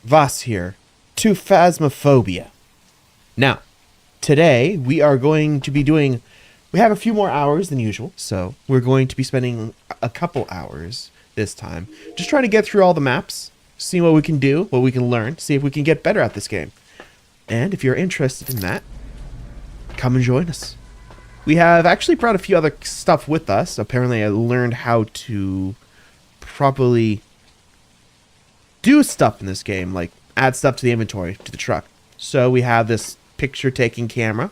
Vos Here to Phasmophobia. Now, today we are going to be doing, we have a few more hours than usual, so we're going to be spending a couple hours this time just trying to get through all the maps, see what we can do, what we can learn, see if we can get better at this game. And if you're interested in that, come and join us. We have actually brought a few other stuff with us. Apparently I learned how to properly do stuff in this game, like add stuff to the inventory, to the truck. So we have this picture-taking camera.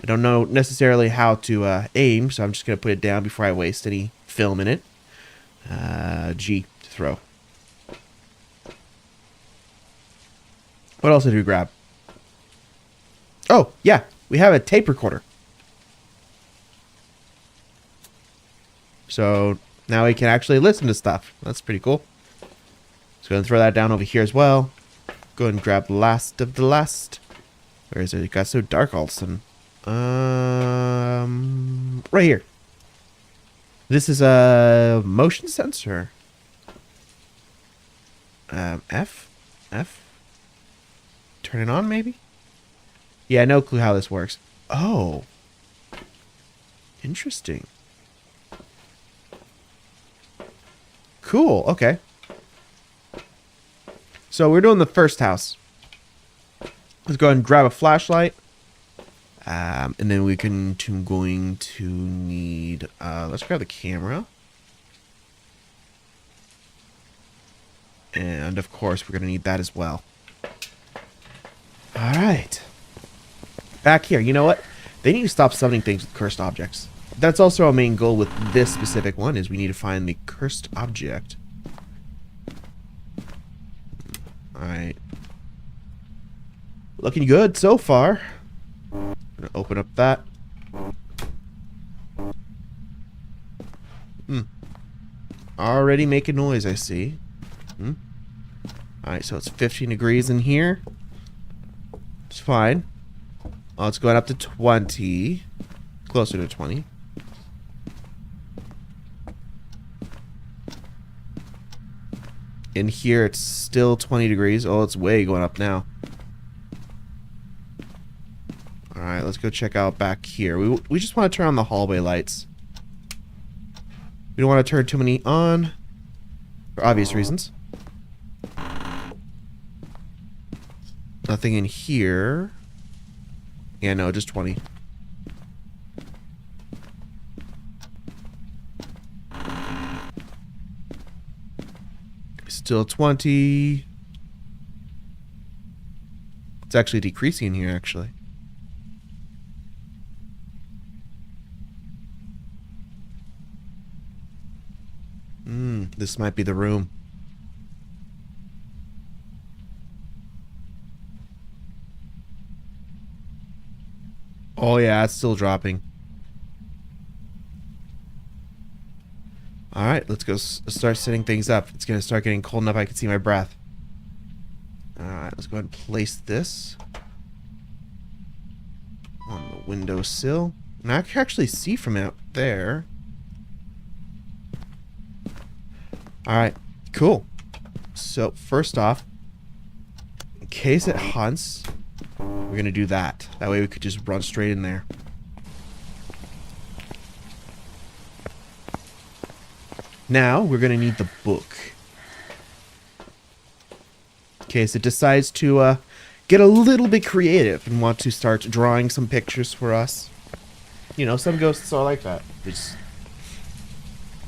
I don't know necessarily how to aim, so I'm just going to put it down before I waste any film in it. G to throw. What else did we grab? Oh, yeah, we have a tape recorder. So now we can actually listen to stuff. That's pretty cool. Let's go and throw that down over here as well. Go ahead and grab last of the last. Where is it? It got so dark all of a sudden. Right here. This is a motion sensor. F? Turn it on, maybe? Yeah, no clue how this works. Oh. Interesting. Cool, okay. So we're doing the first house. Let's go ahead and grab a flashlight. And then we're going to need, let's grab the camera. And of course, we're going to need that as well. All right. Back here, you know what? They need to stop summoning things with cursed objects. That's also our main goal with this specific one, is we need to find the cursed object. Alright. Looking good so far. Gonna open up that. Already making noise, I see. Alright, so it's 15 degrees in here. It's fine. Oh, it's going up to 20. Closer to 20. In here, it's still 20 degrees. Oh, it's way going up now. Alright, let's go check out back here. We just want to turn on the hallway lights. We don't want to turn too many on. For obvious reasons. Nothing in here. Yeah, no, just 20. Still 20. It's actually decreasing here, actually. This might be the room. Oh yeah, it's still dropping. Alright, let's go start setting things up. It's going to start getting cold enough I can see my breath. Alright, let's go ahead and place this on the windowsill. And I can actually see from out there. Alright, cool. So, first off, in case it hunts, we're going to do that. That way we could just run straight in there. Now, we're going to need the book. In case it decides to get a little bit creative and want to start drawing some pictures for us. You know, some ghosts are like that. They just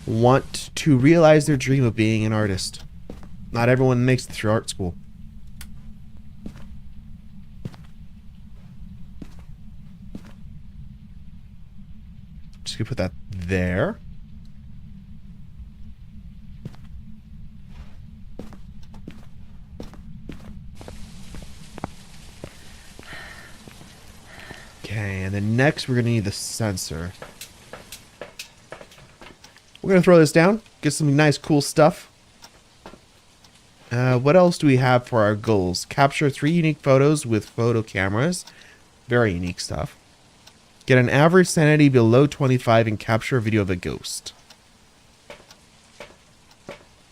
want to realize their dream of being an artist. Not everyone makes it through art school. Just gonna put that there. Okay, and then next we're going to need the sensor. We're going to throw this down, get some nice cool stuff. What else do we have for our goals? Capture 3 unique photos with photo cameras. Very unique stuff. Get an average sanity below 25 and capture a video of a ghost.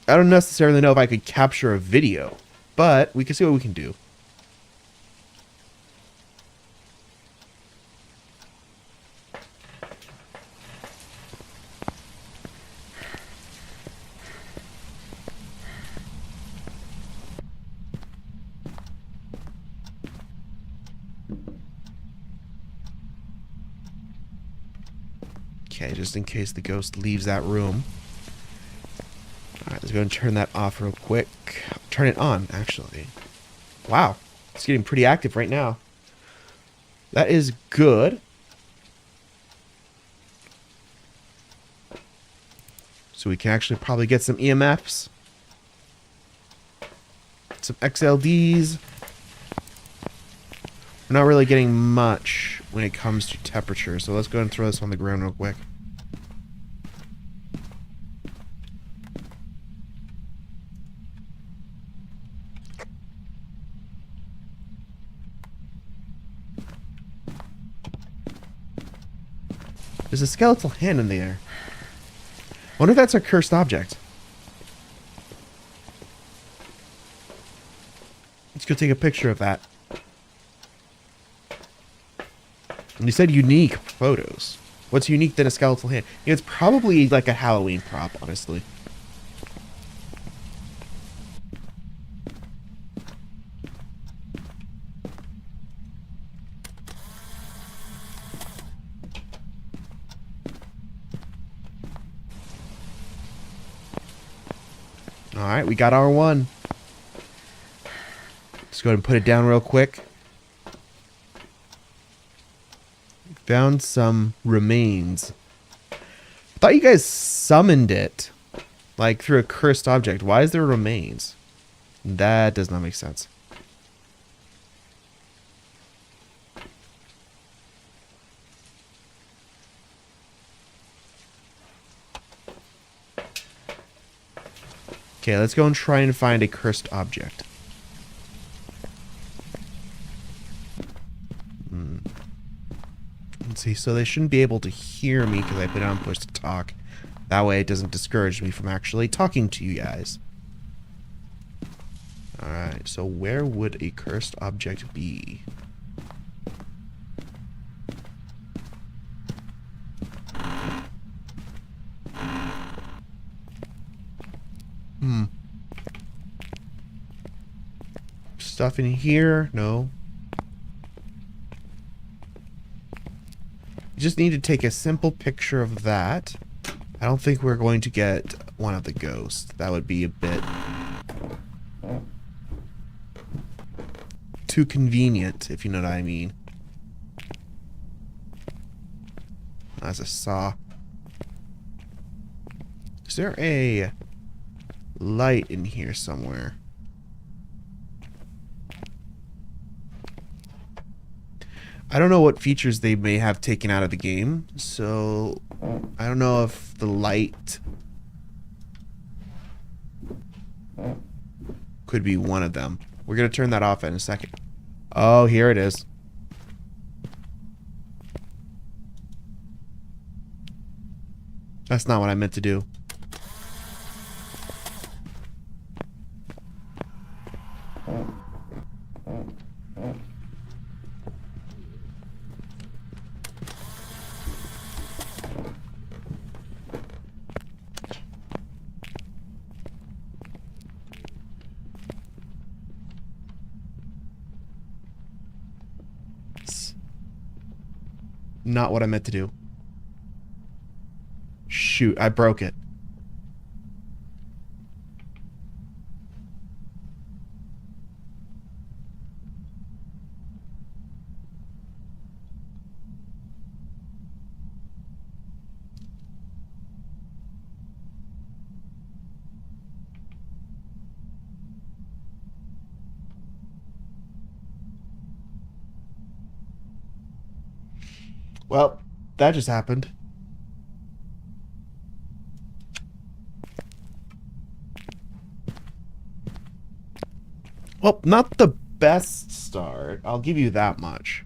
I don't necessarily know if I could capture a video. but we can see what we can do. Okay, just in case the ghost leaves that room. Alright, let's go and turn that off real quick. Turn it on, actually. Wow, it's getting pretty active right now. That is good. So we can actually probably get some EMFs. Some XLDs. We're not really getting much when it comes to temperature, so let's go and throw this on the ground real quick. There's a skeletal hand in the air. I wonder if that's a cursed object. Let's go take a picture of that. And you said unique photos. What's unique than a skeletal hand? Yeah, it's probably like a Halloween prop, honestly. Alright, we got our one. Let's go ahead and put it down real quick. Found some remains. I thought you guys summoned it. Like through a cursed object. Why is there remains? That does not make sense. Okay, let's go and try and find a cursed object. Let's see, so they shouldn't be able to hear me because I put it on push to talk. That way it doesn't discourage me from actually talking to you guys. Alright, so where would a cursed object be? Stuff in here? No. You just need to take a simple picture of that. I don't think we're going to get one of the ghosts. That would be a bit too convenient, if you know what I mean. That's a saw. Is there a light in here somewhere? I don't know what features they may have taken out of the game, so I don't know if the light could be one of them. We're going to turn that off in a second. Oh, here it is. That's not what I meant to do. Not what I meant to do. Shoot, I broke it. Well, that just happened. Well, not the best start. I'll give you that much.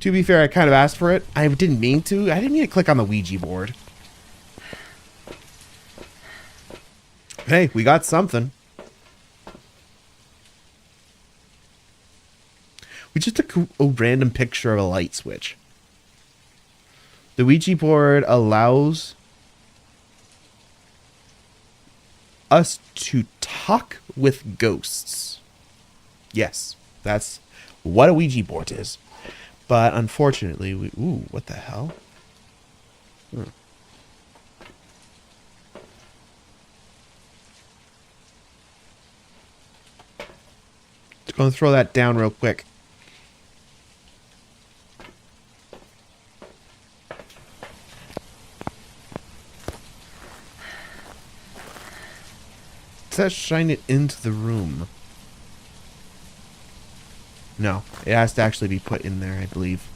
To be fair, I kind of asked for it. I didn't mean to. I didn't mean to click on the Ouija board. Hey, we got something. We just took a random picture of a light switch. The Ouija board allows us to talk with ghosts. Yes, that's what a Ouija board is. But unfortunately, ooh, what the hell? Just gonna throw that down real quick. Does that shine it into the room? No, it has to actually be put in there, I believe.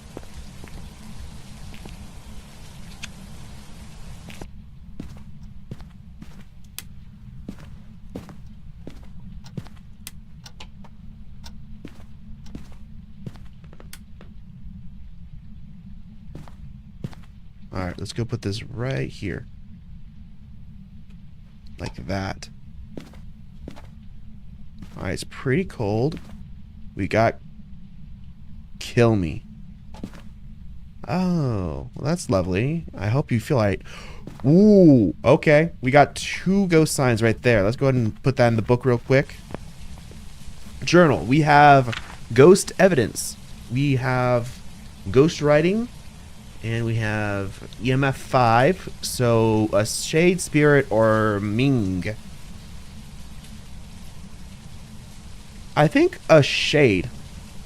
Alright, let's go put this right here. Like that. Alright, it's pretty cold. We got kill me. Oh, well, that's lovely. I hope you feel like... Ooh, okay. We got 2 ghost signs right there. Let's go ahead and put that in the book real quick. Journal. We have ghost evidence. We have ghost writing. And we have EMF 5. So a shade, spirit, or Ming. I think a shade,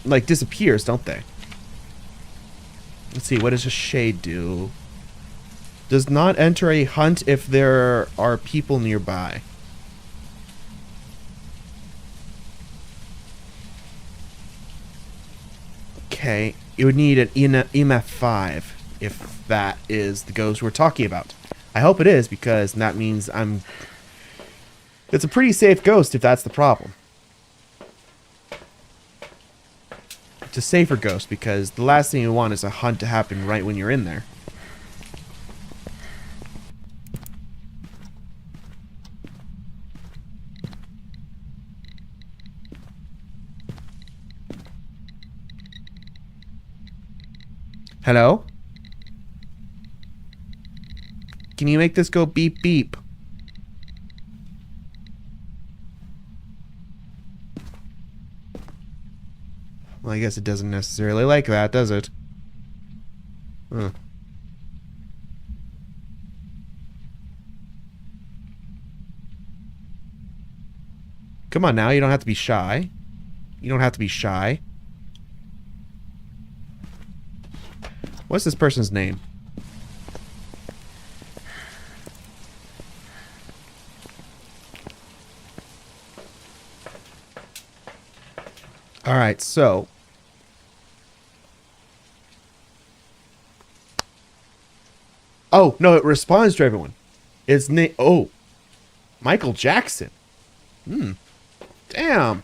like, disappears, don't they? Let's see, what does a shade do? Does not enter a hunt if there are people nearby. Okay, it would need an EMF 5 if that is the ghost we're talking about. I hope it is, because that means it's a pretty safe ghost if that's the problem. It's a safer ghost, because the last thing you want is a hunt to happen right when you're in there. Hello? Can you make this go beep beep? Well, I guess it doesn't necessarily like that, does it? Huh. Come on now, you don't have to be shy. You don't have to be shy. What's this person's name? Alright, so... Oh, no, it responds to everyone. It's oh. Michael Jackson. Damn.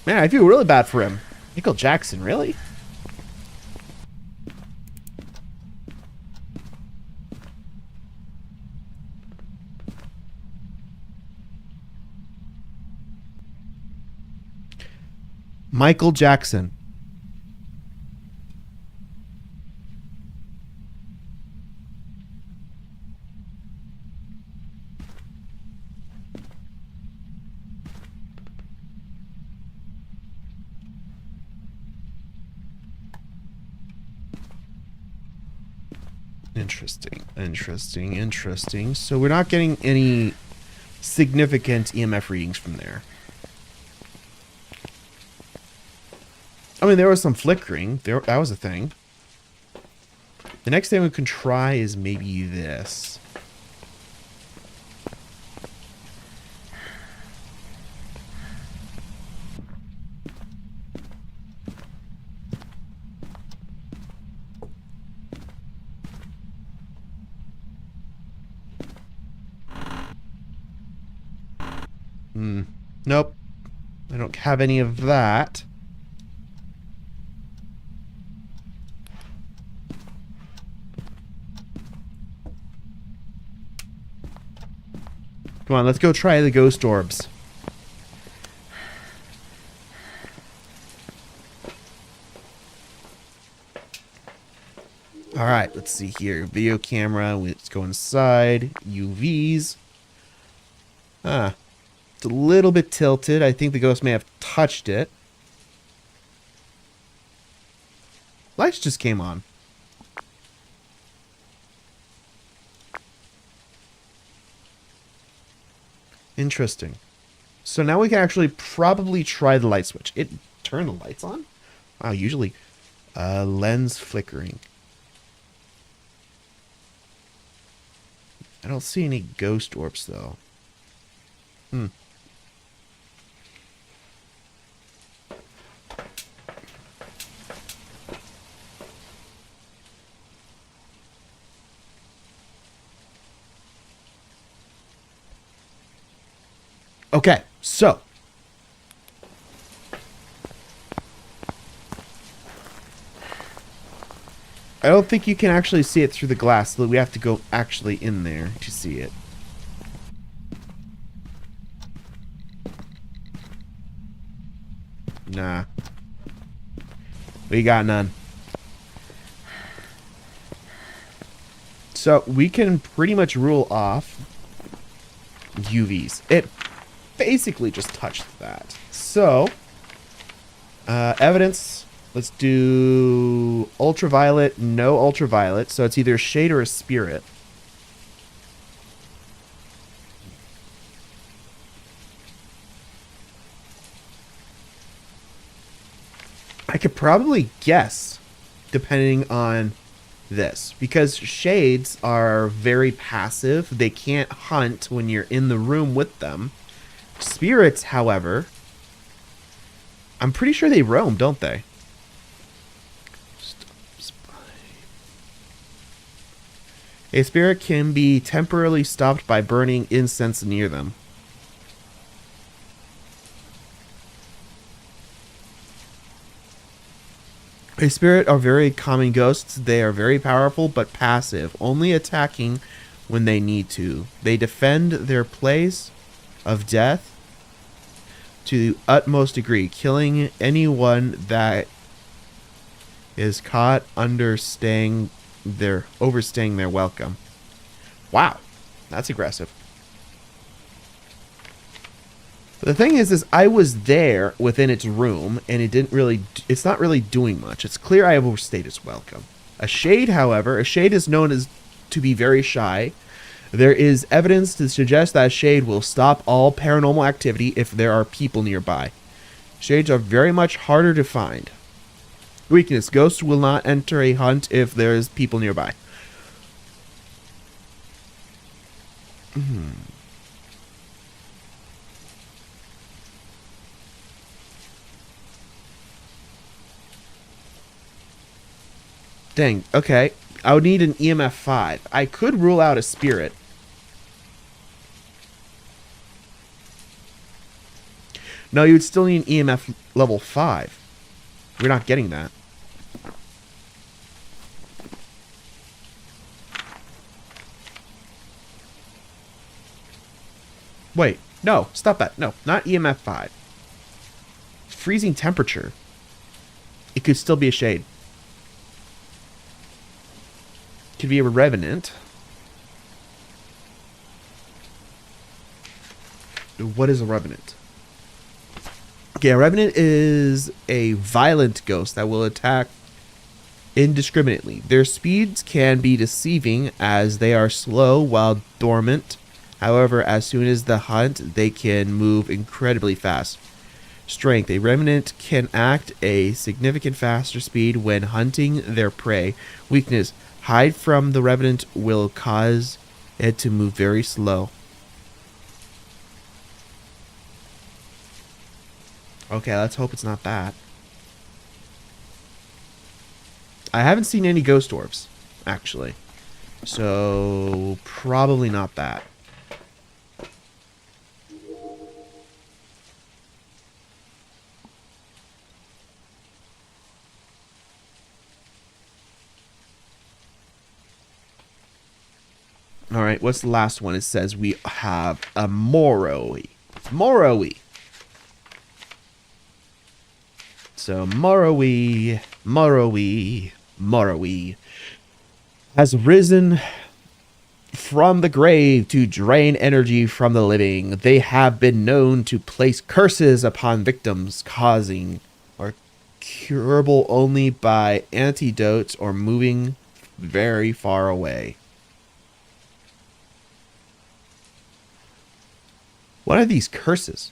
Man, I feel really bad for him. Michael Jackson, really? Michael Jackson. Interesting. So we're not getting any significant EMF readings from there. I mean, there was some flickering. That was a thing. The next thing we can try is maybe this. Nope. I don't have any of that. Come on, let's go try the ghost orbs. Alright, let's see here. Video camera, let's go inside. UVs. Ah, it's a little bit tilted. I think the ghost may have touched it. Lights just came on. Interesting. So now we can actually probably try the light switch. It turned the lights on? Wow, usually lens flickering. I don't see any ghost orbs though. Okay, so I don't think you can actually see it through the glass, so we have to go actually in there to see it. Nah. We got none. So we can pretty much rule off UVs. It basically just touched that. So, evidence. Let's do ultraviolet, no ultraviolet. So it's either a shade or a spirit. I could probably guess, depending on this, because shades are very passive. They can't hunt when you're in the room with them. Spirits, however, I'm pretty sure they roam, don't they? A spirit can be temporarily stopped by burning incense near them. A spirit are very common ghosts. They are very powerful but passive, only attacking when they need to. They defend their place of death to the utmost degree, killing anyone that is caught overstaying their welcome. Wow, that's aggressive. The thing is I was there within its room, and it's not really doing much. It's clear I have overstayed its welcome. A shade, however, a shade is known to be very shy. There is evidence to suggest that a shade will stop all paranormal activity if there are people nearby. Shades are very much harder to find. Weakness. Ghosts will not enter a hunt if there's people nearby. Dang, okay. I would need an EMF 5. I could rule out a spirit. No, you'd still need an EMF level 5. We're not getting that. Wait, no, stop that. No, not EMF 5. Freezing temperature. It could still be a shade. Could be a revenant. What is a revenant? Okay, a revenant is a violent ghost that will attack indiscriminately. Their speeds can be deceiving as they are slow while dormant. However, as soon as the hunt, they can move incredibly fast. Strength. A revenant can act a significant faster speed when hunting their prey. Weakness. Hide from the revenant will cause it to move very slow. Okay, let's hope it's not that. I haven't seen any ghost orbs, actually. So, probably not that. All right, what's the last one? It says we have a Moroi. Moroi. So Moroi has risen from the grave to drain energy from the living. They have been known to place curses upon victims, causing or curable only by antidotes or moving very far away. What are these curses?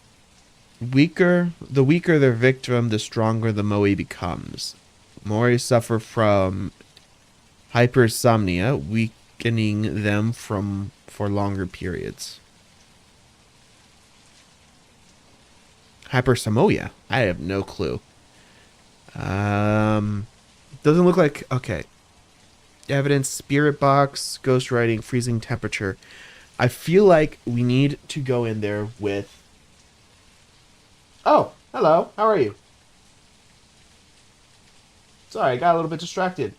The weaker their victim, the stronger the Moe becomes. Mori suffer from hypersomnia, weakening them for longer periods. Hypersomnia? I have no clue. Doesn't look like... Okay. Evidence, spirit box, ghostwriting, freezing temperature. I feel like we need to go in there with... Oh, hello. How are you? Sorry, I got a little bit distracted.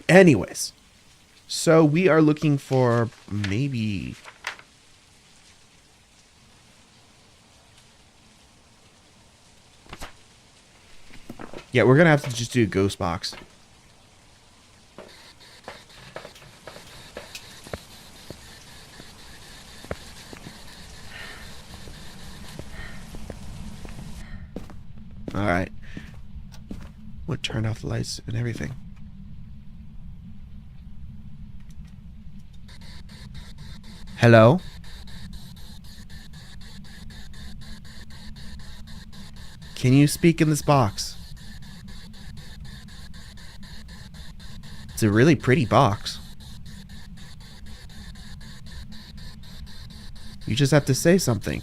Anyways, so we are looking for maybe... Yeah, we're going to have to just do a ghost box. Alright. We'll turn off the lights and everything. Hello? Can you speak in this box? It's a really pretty box. You just have to say something.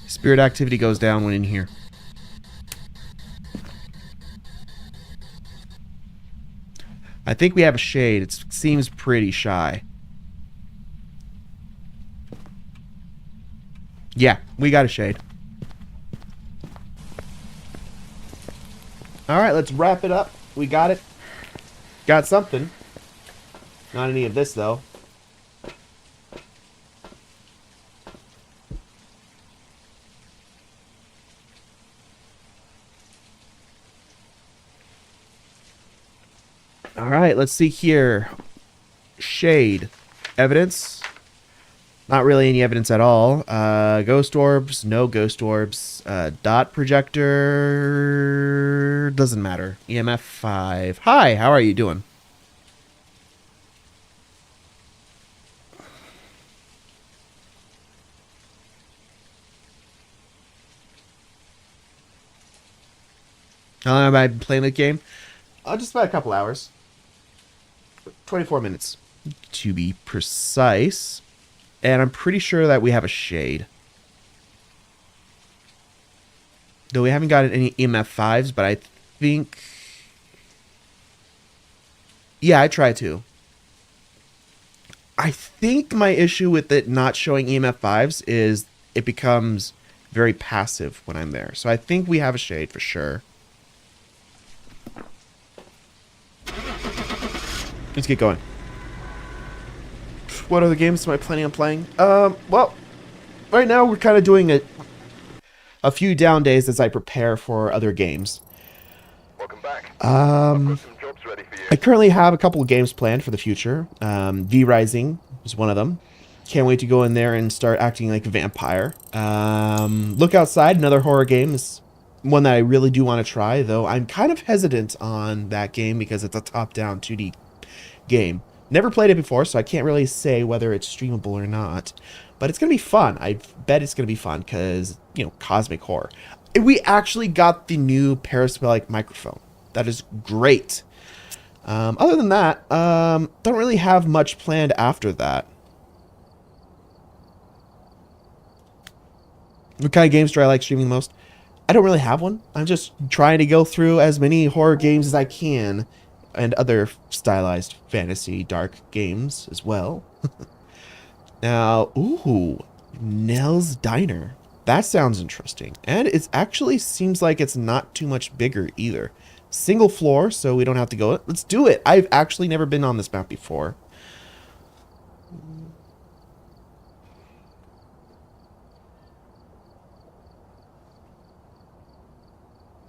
Spirit activity goes down when in here. I think we have a shade. It seems pretty shy. Yeah, we got a shade. Alright, let's wrap it up. We got it. Got something. Not any of this, though. Alright, let's see here. Shade. Evidence. Not really any evidence at all. Ghost orbs. No ghost orbs. Dot projector. Doesn't matter. EMF 5. Hi, how are you doing? How long have I been playing the game? Just about a couple hours. 24 minutes, to be precise. And I'm pretty sure that we have a shade. Though we haven't gotten any EMF 5s, but I think... Yeah, I try to. I think my issue with it not showing EMF 5s is it becomes very passive when I'm there. So I think we have a shade for sure. Let's get going. What other games am I planning on playing? Well, right now we're kind of doing a few down days as I prepare for other games. Welcome back. I've got some jobs ready for you. I currently have a couple of games planned for the future. V Rising is one of them. Can't wait to go in there and start acting like a vampire. Look Outside, another horror game, is one that I really do want to try, though I'm kind of hesitant on that game because it's a top-down 2D game. Never played it before, so I can't really say whether it's streamable or not. But it's going to be fun. I bet it's going to be fun because, you know, cosmic horror. We actually got the new Periscopic microphone. That is great. Other than that, don't really have much planned after that. What kind of games do I like streaming the most? I don't really have one. I'm just trying to go through as many horror games as I can and other stylized fantasy dark games as well. Now, ooh, Nell's Diner. That sounds interesting. And it actually seems like it's not too much bigger either. Single floor, so we don't have to go. Let's do it. I've actually never been on this map before.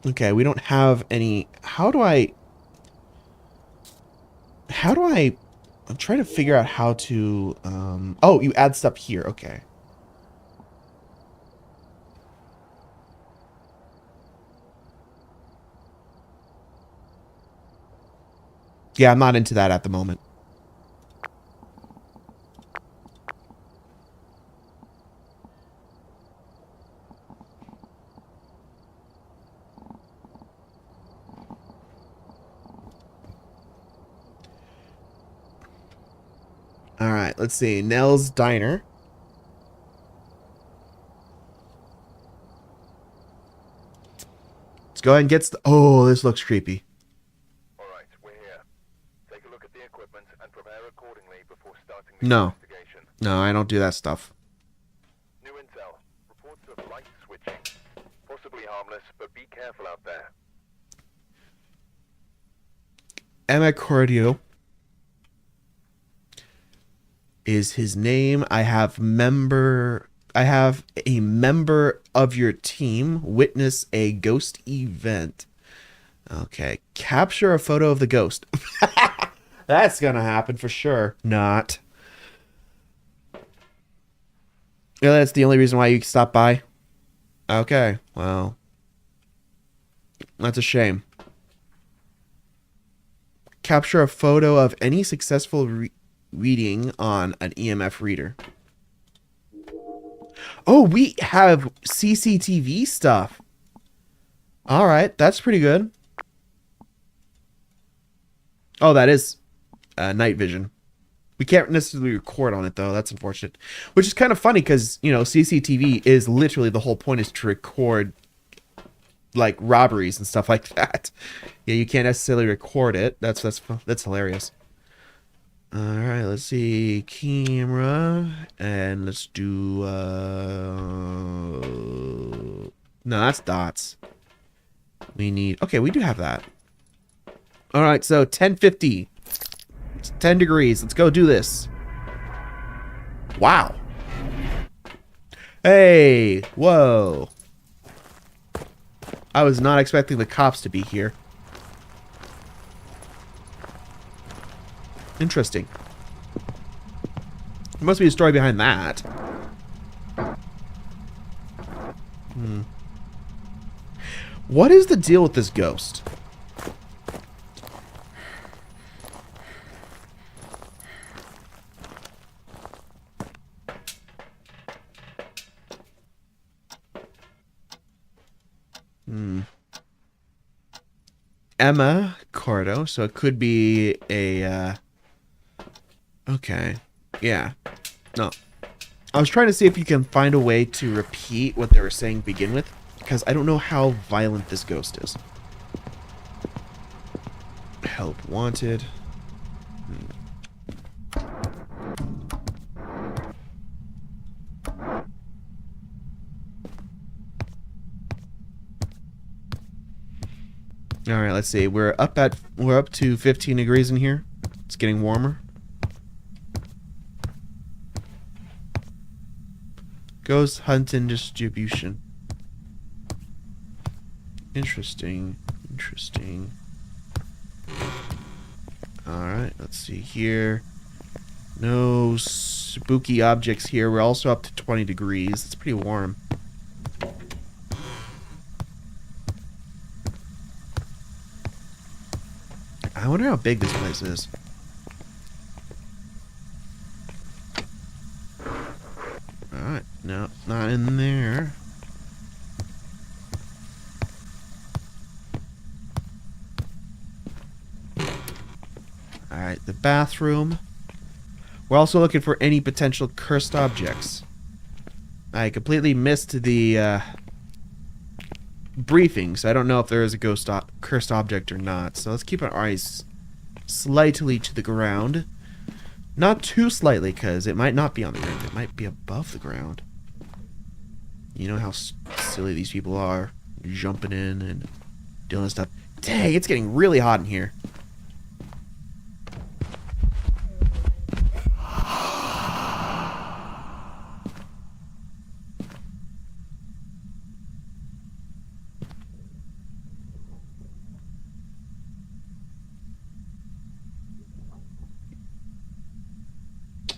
Okay, we don't have any... How do I... I'm trying to figure out how to... Oh, you add stuff here. Okay. Yeah, I'm not into that at the moment. All right, let's see. Nell's Diner. Let's go ahead and get... Oh, this looks creepy. All right, we're here. Take a look at the equipment and prepare accordingly before starting the investigation. No, I don't do that stuff. New intel. Reports of light switching. Possibly harmless, but be careful out there. Emma Cordio is his name. I have a member of your team witness a ghost event. Okay. Capture a photo of the ghost. That's gonna happen for sure. Not. Yeah, that's the only reason why you stopped by. Okay. Well, that's a shame. Capture a photo of any successful reading on an EMF reader. Oh, we have CCTV stuff. All right, that's pretty good. Oh, that is night vision. We can't necessarily record on it, though. That's unfortunate. Which is kind of funny because, you know, CCTV is literally the whole point is to record, like, robberies and stuff like that. Yeah, you can't necessarily record it. That's hilarious. All right, let's see. Camera. And let's do... No, that's dots. We need... Okay, we do have that. All right, so 1050. It's 10 degrees. Let's go do this. Wow. Hey, whoa. I was not expecting the cops to be here. Interesting. There must be a story behind that. What is the deal with this ghost? Emma Cordo, so it could be a okay. Yeah. No. I was trying to see if you can find a way to repeat what they were saying to begin with, because I don't know how violent this ghost is. Help wanted. All right, let's see. We're up to 15 degrees in here. It's getting warmer. Ghost hunt and distribution. Interesting. Interesting. Alright, let's see here. No spooky objects here. We're also up to 20 degrees. It's pretty warm. I wonder how big this place is. Alright, no, not in there. Alright, the bathroom. We're also looking for any potential cursed objects. I completely missed the briefing, so I don't know if there is a cursed object or not. So let's keep our eyes slightly to the ground. Not too slightly, because it might not be on the ground. It might be above the ground. You know how silly these people are. Jumping in and doing stuff. Dang, it's getting really hot in here.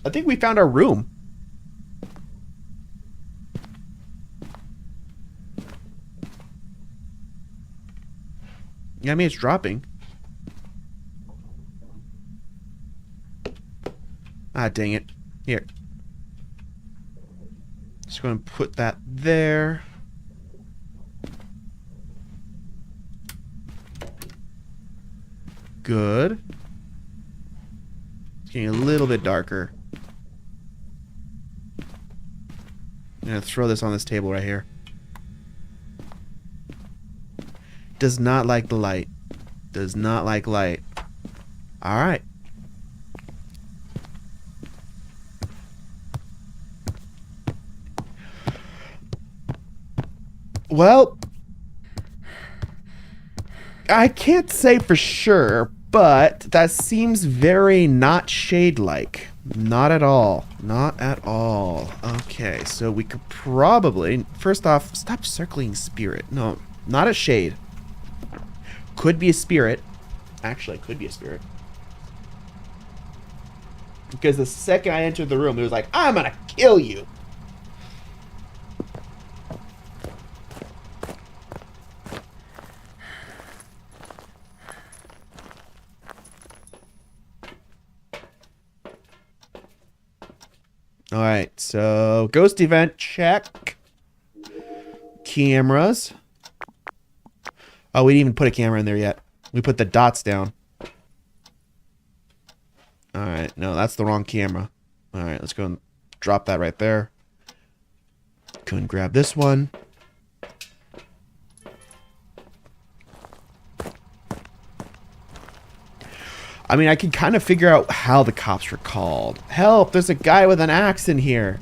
I think we found our room. Yeah, I mean, it's dropping. Ah, dang it. Here. Just going to put that there. Good. It's getting a little bit darker. I'm going to throw this on this table right here. Does not like the light. Does not like light. Alright. Well, I can't say for sure, but that seems very not shade-like. Not at all. Not at all. Okay, so we could probably... First off, stop circling spirit. No, not a shade. Could be a spirit. Actually, it could be a spirit. Because the second I entered the room, it was like, I'm gonna kill you. Alright, so ghost event check. Cameras. Oh, we didn't even put a camera in there yet. We put the dots down. Alright, no, that's the wrong camera. Alright, let's go and drop that right there. Go and grab this one. I mean, I can kind of figure out how the cops were called. Help, there's a guy with an axe in here.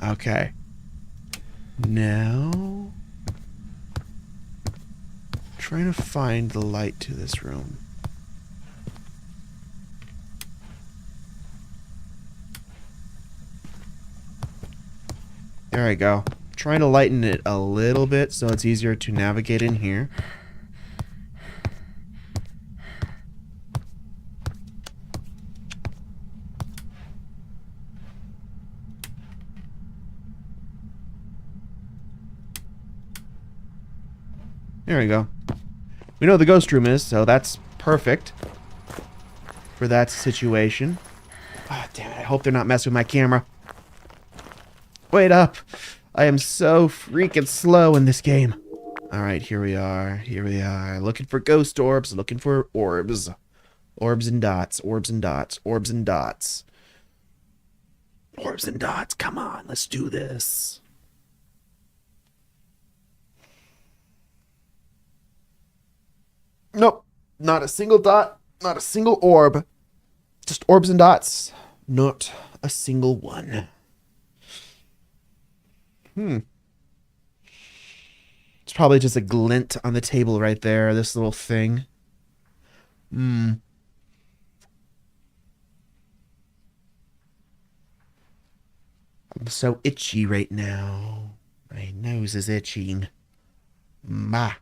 Okay. Now, trying to find the light to this room. There I go. Trying to lighten it a little bit so it's easier to navigate in here. There we go. We know the ghost room is, so that's perfect for that situation. Ah, damn it. I hope they're not messing with my camera. Wait up. I am so freaking slow in this game. Alright, here we are. Here we are. Looking for ghost orbs. Looking for orbs. Orbs and dots. Orbs and dots. Orbs and dots. Orbs and dots. Come on. Let's do this. Nope. Not a single dot. Not a single orb. Just orbs and dots. Not a single one. It's probably just a glint on the table right there, this little thing. I'm so itchy right now. My nose is itching. Ma.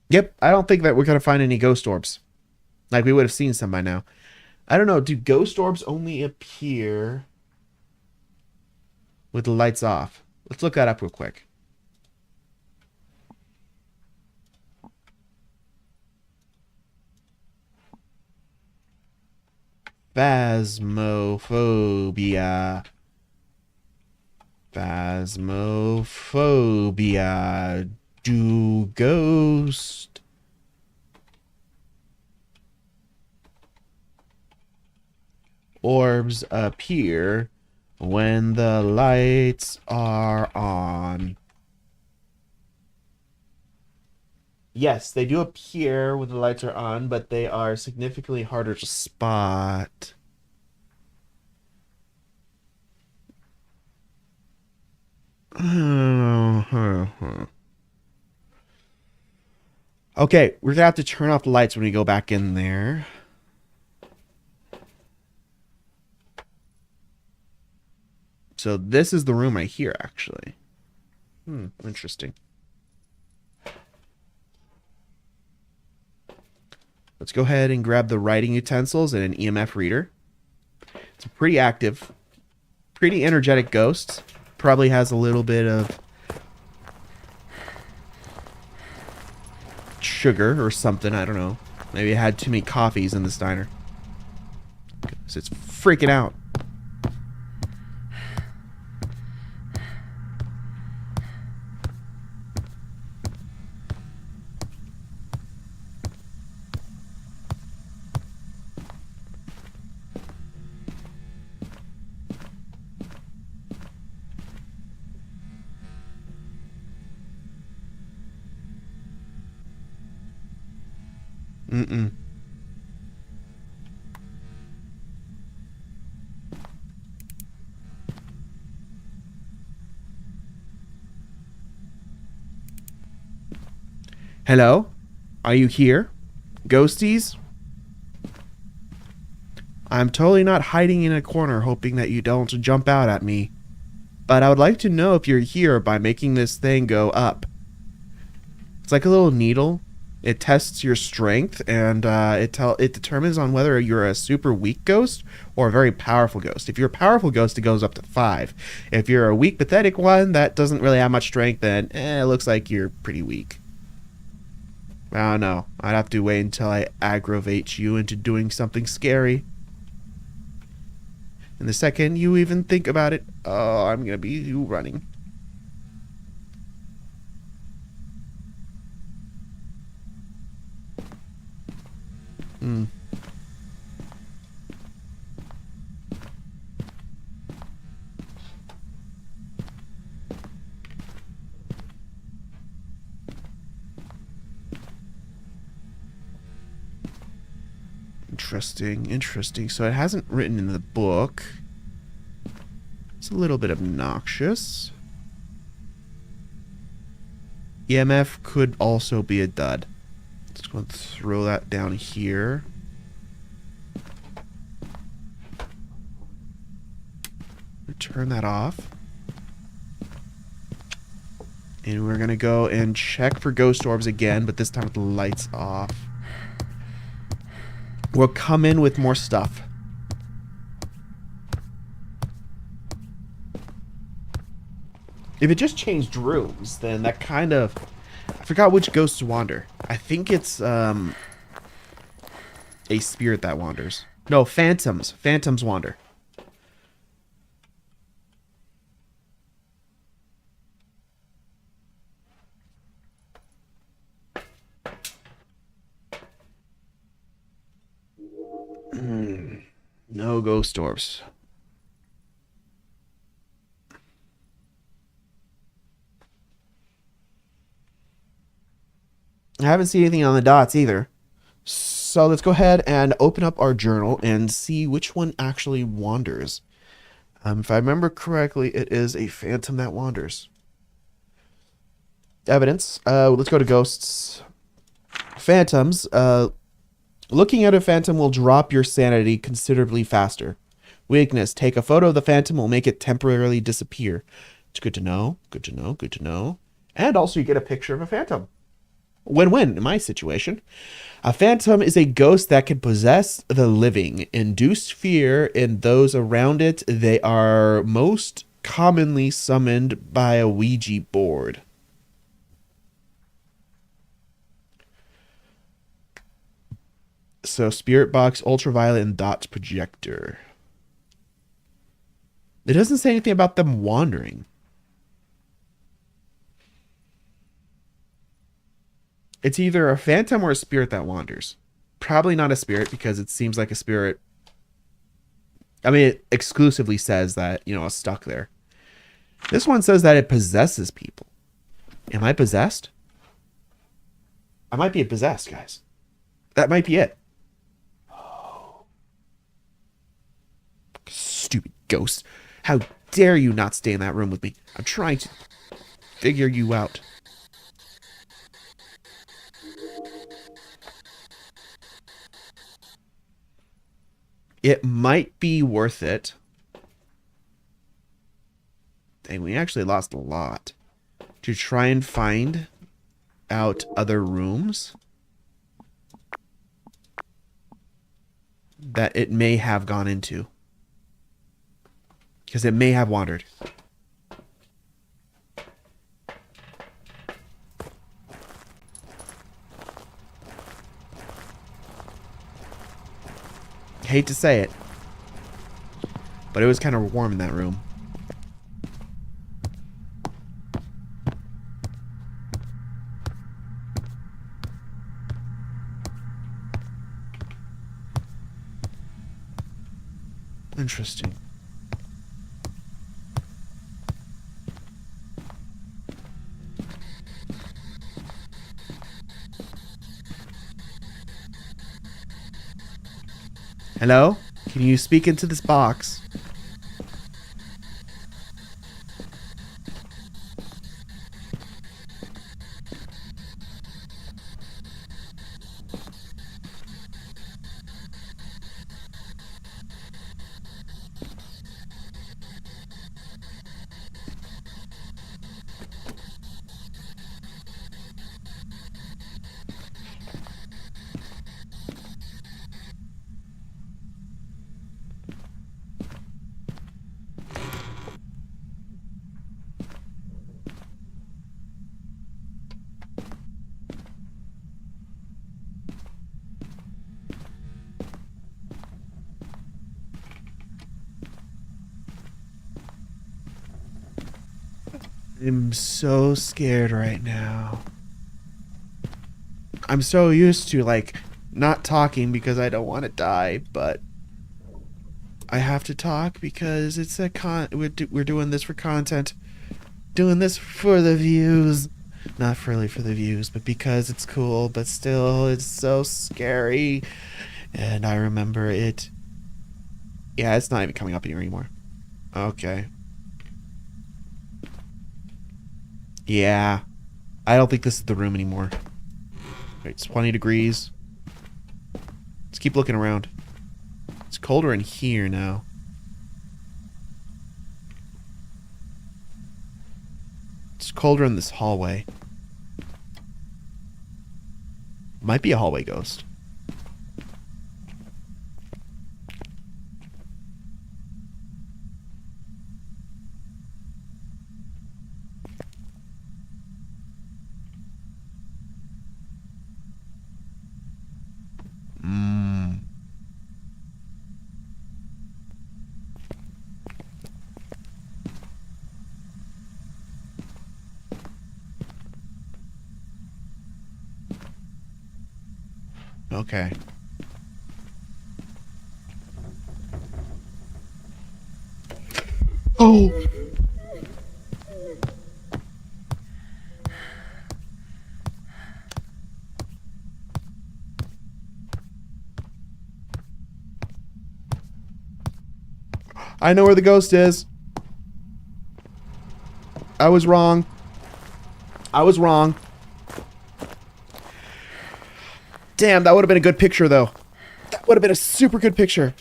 Yep, I don't think that we're going to find any ghost orbs. Like, we would have seen some by now. I don't know, do ghost orbs only appear with the lights off? Let's look that up real quick. Phasmophobia. Phasmophobia. Do ghost orbs appear when the lights are on? Yes, they do appear when the lights are on, but they are significantly harder to spot. Okay, we're gonna have to turn off the lights when we go back in there. So this is the room right here, actually. Interesting. Let's go ahead and grab the writing utensils and an EMF reader. It's a pretty active, pretty energetic ghost. Probably has a little bit of sugar or something, I don't know. Maybe it had too many coffees in this diner. So it's freaking out. Hello? Are you here? Ghosties? I'm totally not hiding in a corner hoping that you don't jump out at me. But I would like to know if you're here by making this thing go up. It's like a little needle. It tests your strength, and it determines on whether you're a super weak ghost or a very powerful ghost. If you're a powerful ghost, it goes up to 5. If you're a weak, pathetic one that doesn't really have much strength, then it looks like you're pretty weak. I don't know. I'd have to wait until I aggravate you into doing something scary. And the second you even think about it, oh, I'm gonna be you running. Interesting. So it hasn't written in the book. It's a little bit obnoxious. EMF could also be a dud. Let's go and throw that down here. Turn that off. And we're going to go and check for ghost orbs again, but this time with the lights off. We'll come in with more stuff. If it just changed rooms, then that kind of... I forgot which ghosts wander. I think it's a spirit that wanders. No, phantoms. Phantoms wander. No ghost orbs. I haven't seen anything on the dots either. So let's go ahead and open up our journal and see which one actually wanders. If I remember correctly, it is a phantom that wanders. Evidence. Let's go to ghosts. Phantoms. Looking at a phantom will drop your sanity considerably faster. Weakness. Take a photo of the phantom will make it temporarily disappear. It's good to know. Good to know. Good to know. And also you get a picture of a phantom. Win-win in my situation. A phantom is a ghost that can possess the living, induce fear in those around it. They are most commonly summoned by a Ouija board. So spirit box, ultraviolet, and dots projector. It doesn't say anything about them wandering. It's either a phantom or a spirit that wanders. Probably not a spirit because it seems like a spirit. I mean, it exclusively says that, you know, it's stuck there. This one says that it possesses people. Am I possessed? I might be possessed, guys. That might be it. Oh. Stupid ghost. How dare you not stay in that room with me? I'm trying to figure you out. It might be worth it. Dang, we actually lost a lot. To try and find out other rooms that it may have gone into. Because it may have wandered. Hate to say it, but it was kind of warm in that room. Interesting. Hello? Can you speak into this box? I'm so scared right now. I'm so used to, like, not talking because I don't want to die, but I have to talk because it's a we're doing this for content. Doing this for the views. Not really for the views, but because it's cool, but still, it's so scary. And I remember it. Yeah, it's not even coming up here anymore. Okay. Yeah. I don't think this is the room anymore. Right, it's 20 degrees. Let's keep looking around. It's colder in here now. It's colder in this hallway. Might be a hallway ghost. Okay. Oh! I know where the ghost is. I was wrong. I was wrong. Damn, that would have been a good picture, though. That would have been a super good picture.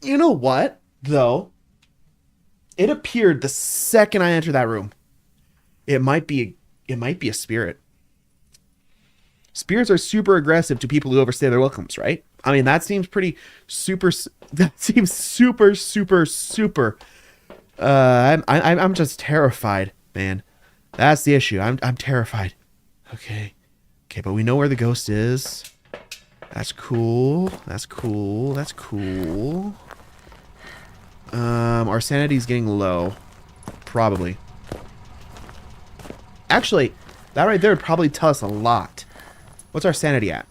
You know what, though? It appeared the second I entered that room. It might be a spirit. Spirits are super aggressive to people who overstay their welcomes, right? I mean, that seems pretty super. That seems super. I'm just terrified, man. That's the issue. I'm terrified. Okay, but we know where the ghost is. That's cool. Our sanity's getting low, probably. Actually, that right there would probably tell us a lot. What's our sanity at?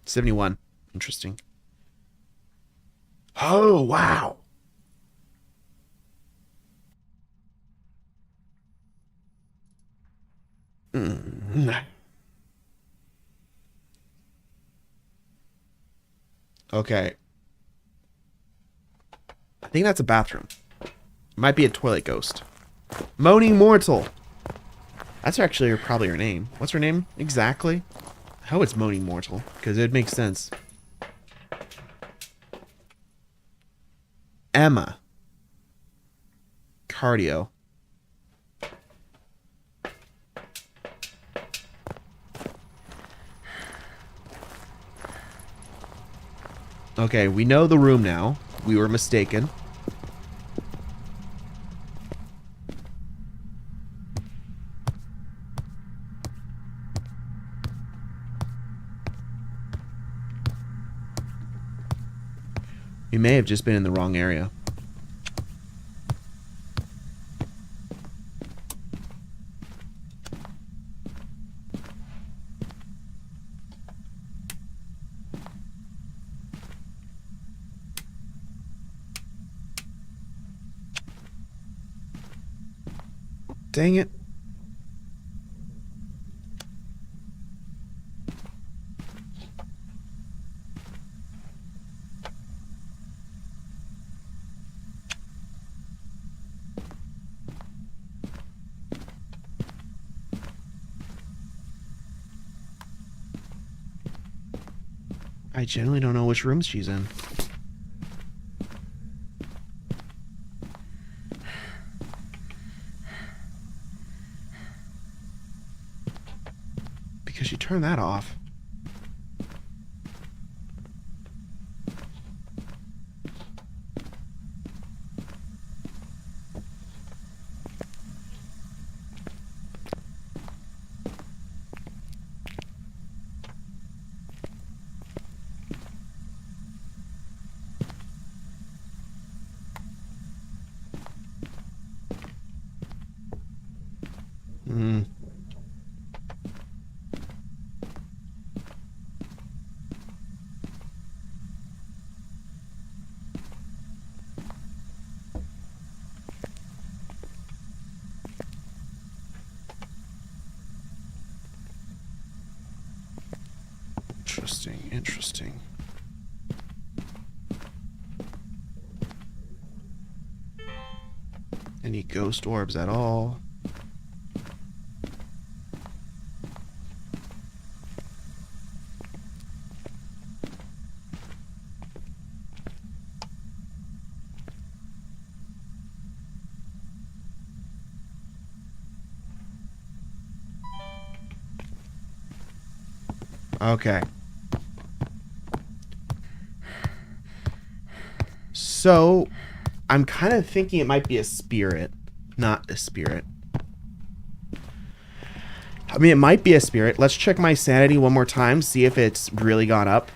71. Interesting. Oh, wow. Okay. I think that's a bathroom. Might be a toilet ghost. Moaning Mortal. That's actually probably her name. What's her name exactly? I hope it's Moaning Mortal, because it makes sense. Emma. Cardio. Okay, we know the room now. We were mistaken. We may have just been in the wrong area. Dang it. I generally don't know which room she's in. Because she turned that off. Interesting. Any ghost orbs at all? Okay. So, I'm kind of thinking it might be a spirit, not a spirit. I mean, it might be a spirit. Let's check my sanity one more time, see if it's really gone up.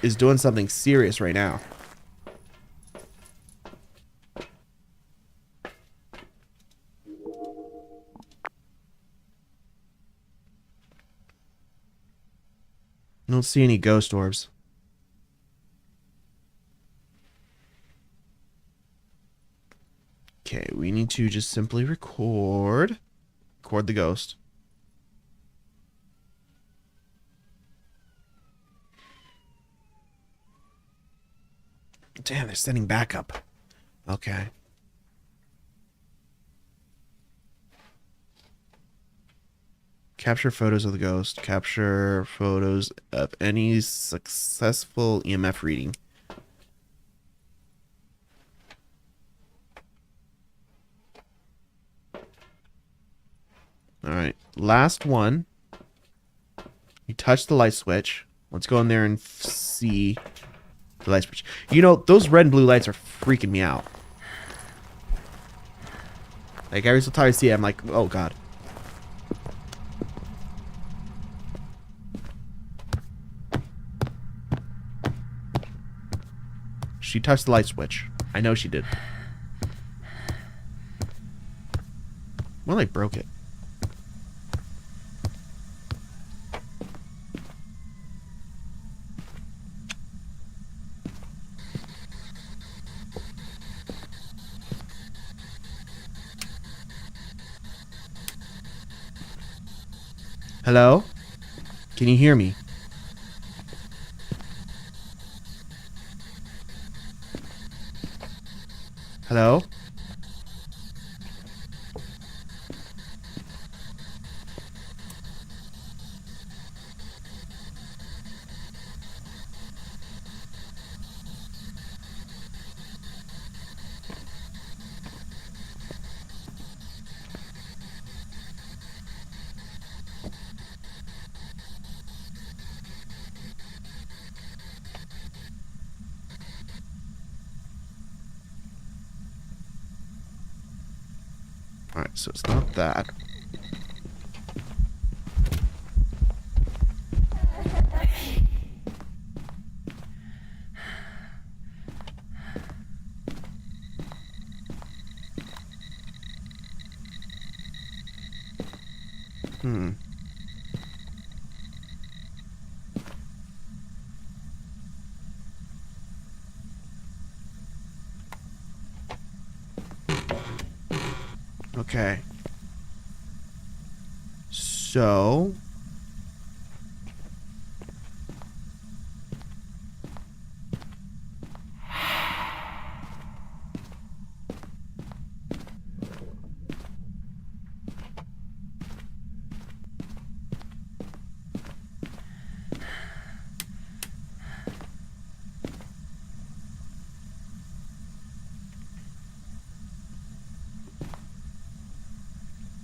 It's doing something serious right now. I don't see any ghost orbs. Okay, we need to just simply record the ghost. Damn, they're sending backup. Okay. Capture photos of the ghost. Capture photos of any successful EMF reading. Alright, last one. You touch the light switch. Let's go in there and see the light switch. You know, those red and blue lights are freaking me out. Like, every single time I see it, I'm like, oh god. She touched the light switch. I know she did. Well, I broke it. Hello? Can you hear me? Hello? Alright, so it's not that. Okay. So...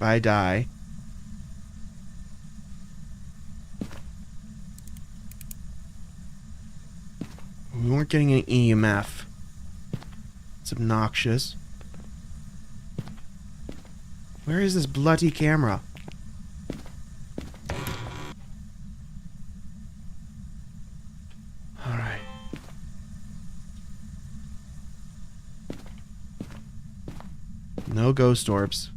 if I die... We weren't getting an EMF. It's obnoxious. Where is this bloody camera? Alright. No ghost orbs.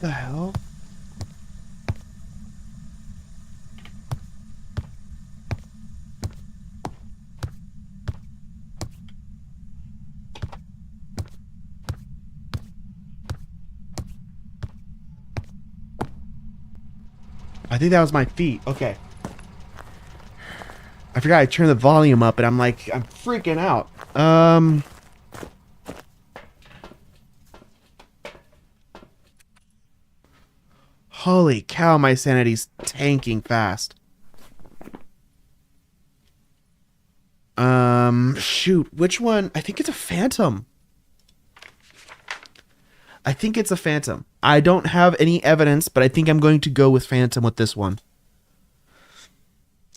What the hell? I think that was my feet. Okay. I forgot I turned the volume up and I'm like, I'm freaking out. Holy cow, my sanity's tanking fast. Shoot, which one? I think it's a phantom. I think it's a phantom. I don't have any evidence, but I think I'm going to go with phantom with this one.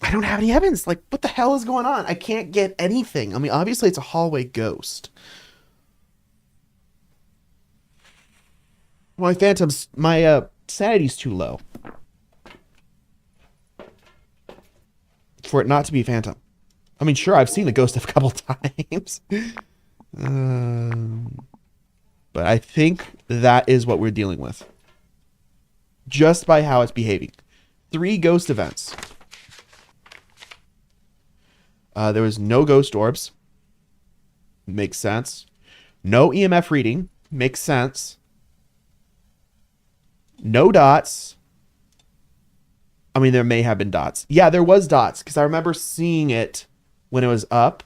I don't have any evidence. Like, what the hell is going on? I can't get anything. I mean, obviously it's a hallway ghost. My phantom's, my sanity's too low for it not to be phantom. I mean, sure, I've seen a ghost a couple times. But I think that is what we're dealing with. just by how it's behaving. 3 ghost events. There was no ghost orbs. Makes sense. No EMF reading. Makes sense. No dots. I mean, there may have been dots. Yeah, there was dots, because I remember seeing it when it was up.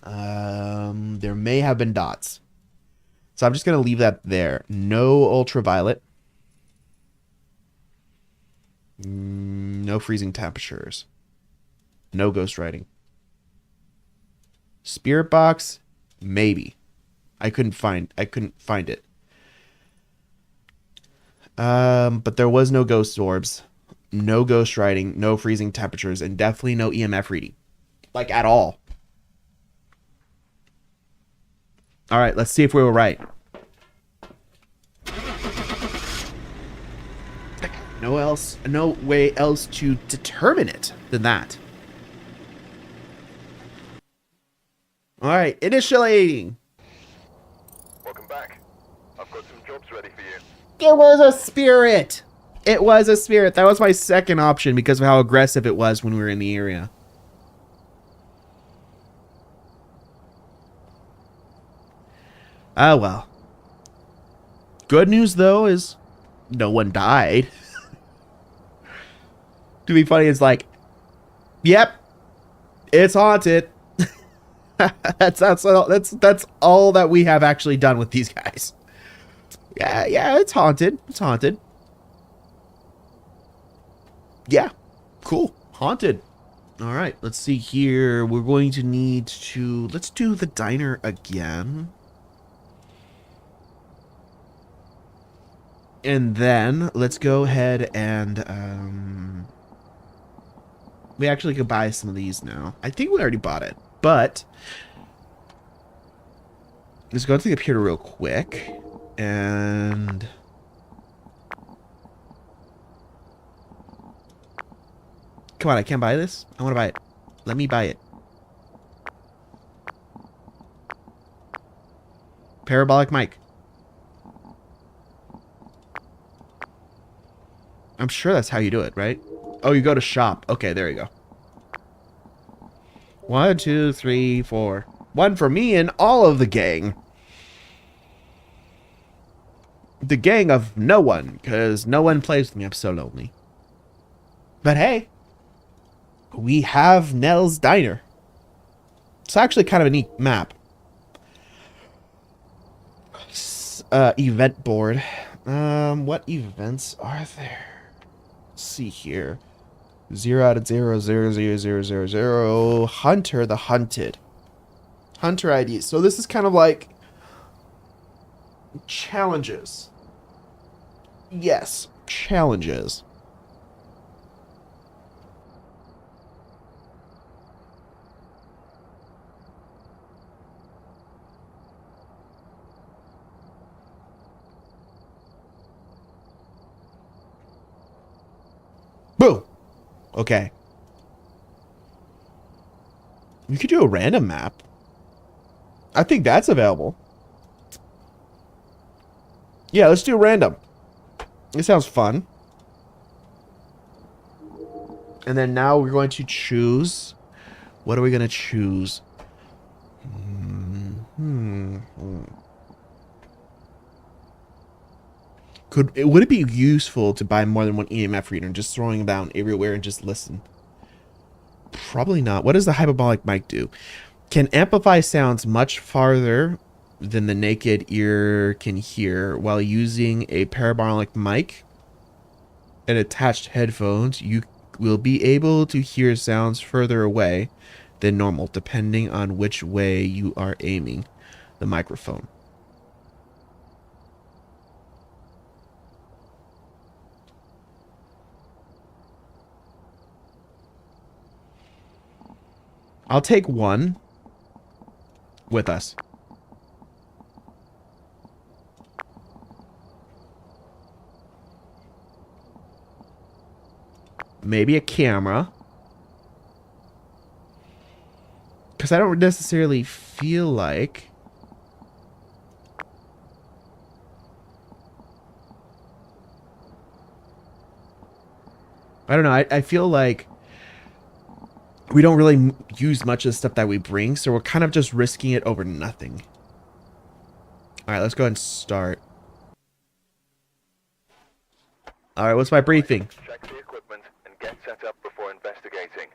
There may have been dots. So I'm just going to leave that there. No ultraviolet. No freezing temperatures. No ghost writing. Spirit box, maybe. I couldn't find it. But there was no ghost orbs, no ghost writing, no freezing temperatures, and definitely no EMF reading. Like, at all. All right, let's see if we were right. No way else to determine it than that. All right, initiating. Welcome back. I've got some jobs ready for you. It was a spirit. It was a spirit. That was my second option because of how aggressive it was when we were in the area. Ah, well. Good news, though, is no one died. To be funny, it's like, yep, it's haunted. that's all that we have actually done with these guys. Yeah, it's haunted. It's haunted. Yeah, cool. Haunted. All right, let's see here. We're going to need to... Let's do the diner again. And then let's go ahead and... we actually could buy some of these now. I think we already bought it, but... let's go to the computer real quick. And... come on, I can't buy this? I want to buy it. Let me buy it. Parabolic mic. I'm sure that's how you do it, right? Oh, you go to shop. Okay, there you go. 1, 2, 3, 4. 1 for me and all of the gang. The gang of no one, because no one plays with me. I'm so lonely. But hey, we have Nell's Diner. It's actually kind of a neat map. Event board. What events are there? Let's see here. 0 out of 0, 0, 0, 0, 0, 0. Hunter the Hunted. Hunter ID. So this is kind of like challenges. Yes, challenges. Boom. Okay. We could do a random map. I think that's available. Yeah, let's do random. It sounds fun. And then now we're going to choose. What are we going to choose? Would it be useful to buy more than one EMF reader and just throwing them down everywhere and just listen? Probably not. What does the hyperbolic mic do? Can amplify sounds much farther than the naked ear can hear while using a parabolic mic and attached headphones. You will be able to hear sounds further away than normal, depending on which way you are aiming the microphone. I'll take one with us. Maybe a camera. Because I don't necessarily feel like... I don't know. I feel like we don't really use much of the stuff that we bring, so we're kind of just risking it over nothing. All right, let's go ahead and start. All right, what's my briefing? Check the equipment and get set up before investigating.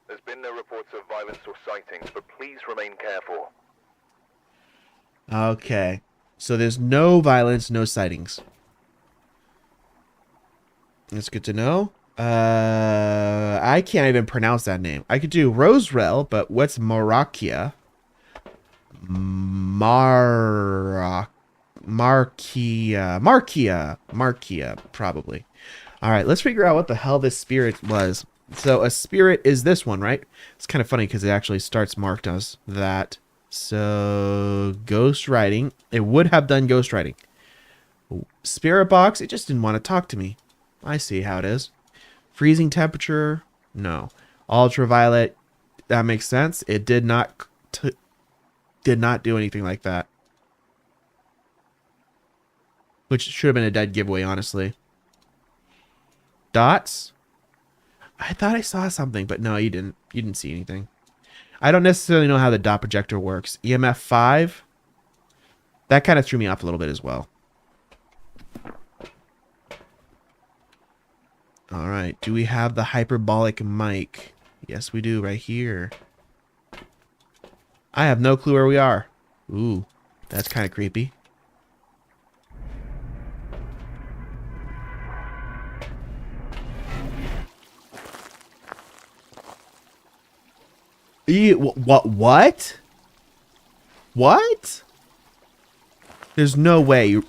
There's been no reports of violence or sightings, but please remain careful. Okay. So there's no violence, no sightings. That's good to know. I can't even pronounce that name. I could do Roserel, but what's Markia? Markia, probably. All right, let's figure out what the hell this spirit was. So a spirit is this one, right? It's kind of funny because it actually starts marked as that. So ghost writing. It would have done ghost writing. Spirit box. It just didn't want to talk to me. I see how it is. Freezing temperature. No. Ultraviolet. That makes sense. It did not do anything like that. Which should have been a dead giveaway, honestly. Dots. I thought I saw something, but no, you didn't. You didn't see anything. I don't necessarily know how the dot projector works. EMF 5. That kind of threw me off a little bit as well. All right. Do we have the hyperbolic mic? Yes, we do right here. I have no clue where we are. Ooh, that's kind of creepy. What? What? There's no way you.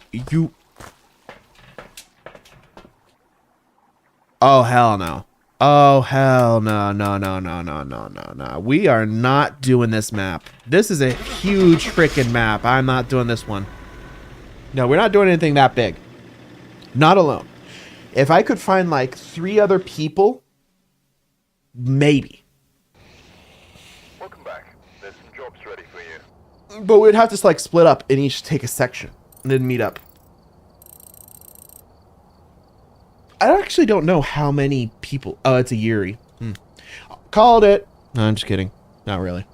Oh, hell no. Oh, hell no, no. We are not doing this map. This is a huge freaking map. I'm not doing this one. No, we're not doing anything that big. Not alone. If I could find like 3 other people, maybe. Welcome back. There's some jobs ready for you. But we'd have to like split up and each take a section and then meet up. I actually don't know how many people. Oh, it's a Yuri. Called it. No, I'm just kidding. Not really.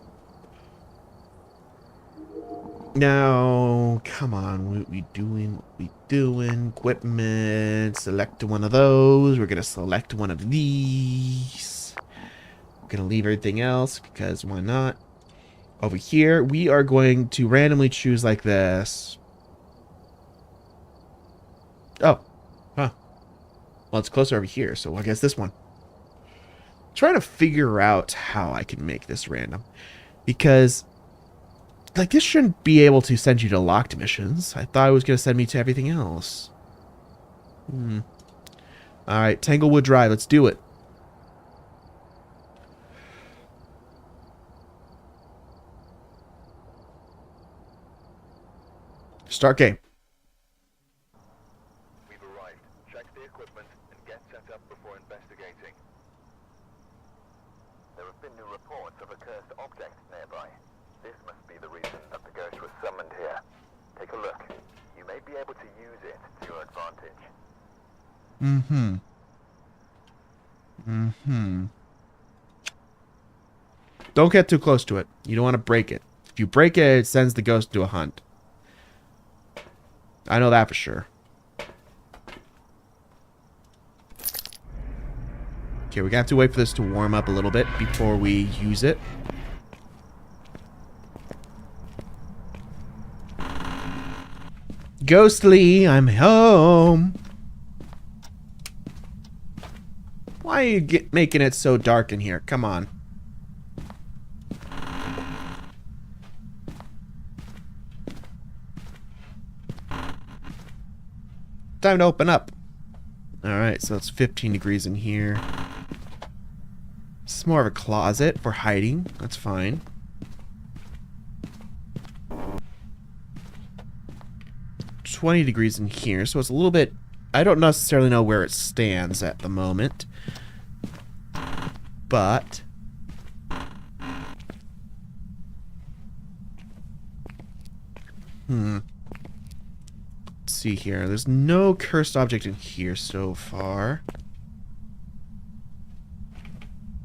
Now, come on. What we doing? What we doing? Equipment. Select one of those. We're going to select one of these. We're going to leave everything else because why not? Over here, we are going to randomly choose like this. Oh. Huh. Well, it's closer over here, so I guess this one. Trying to figure out how I can make this random. Because, like, this shouldn't be able to send you to locked missions. I thought it was going to send me to everything else. Alright, Tanglewood Drive, let's do it. Start game. We've arrived. Check the equipment and get set up before investigating. There have been new reports of a cursed object nearby. This must be the reason that the ghost was summoned here. Take a look. You may be able to use it to your advantage. Don't get too close to it. You don't want to break it. If you break it, it sends the ghost to a hunt. I know that for sure. Okay, we're gonna have to wait for this to warm up a little bit before we use it. Ghostly, I'm home. Why are you making it so dark in here? Come on. Time to open up. Alright, so it's 15 degrees in here. It's more of a closet for hiding. That's fine. $20 degrees in here, so it's a little bit... I don't necessarily know where it stands at the moment. But... let's see here. There's no cursed object in here so far.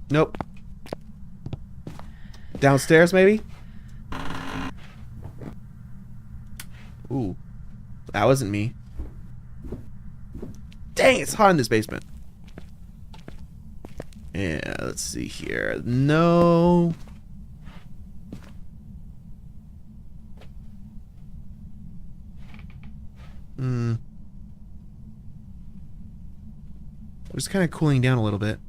Nope. Downstairs, maybe? Ooh. That wasn't me. Dang, it's hot in this basement. Yeah, let's see here. No. It's kind of cooling down a little bit.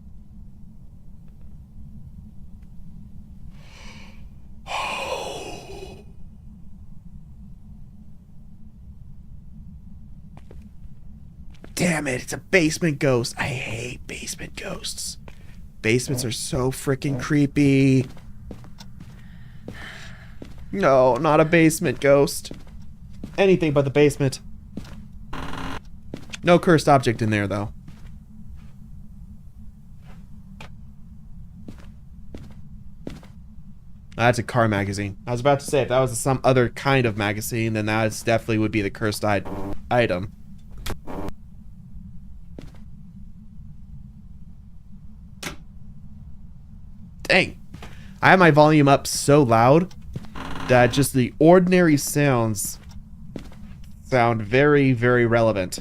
Damn it, it's a basement ghost. I hate basement ghosts. Basements are so freaking creepy. No, not a basement ghost. Anything but the basement. No cursed object in there, though. That's a car magazine. I was about to say, if that was some other kind of magazine, then that definitely would be the cursed item. Dang. I have my volume up so loud that just the ordinary sounds sound very, very relevant.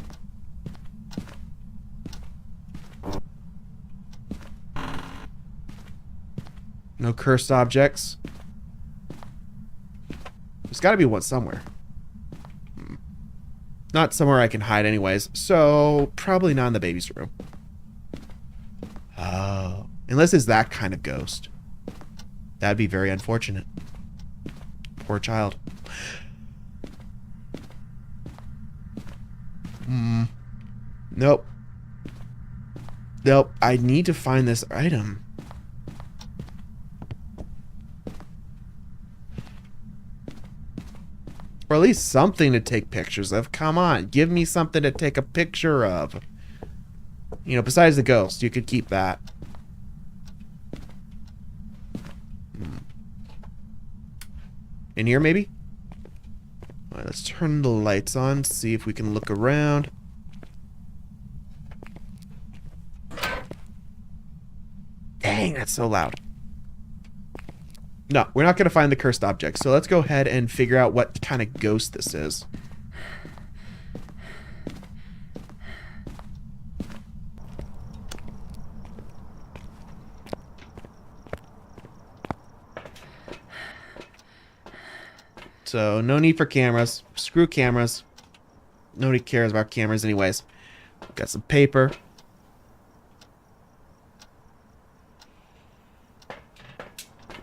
No cursed objects. There's got to be one somewhere. Not somewhere I can hide anyways. So, probably not in the baby's room. Oh. Unless it's that kind of ghost. That'd be very unfortunate. Poor child. Nope. Nope. I need to find this item. Or at least something to take pictures of. Come on. Give me something to take a picture of. You know, besides the ghost. You could keep that. In here, maybe? Alright, let's turn the lights on. See if we can look around. Dang, that's so loud. No, we're not going to find the cursed object. So let's go ahead and figure out what kind of ghost this is. So, no need for cameras. Screw cameras. Nobody cares about cameras anyways. Got some paper.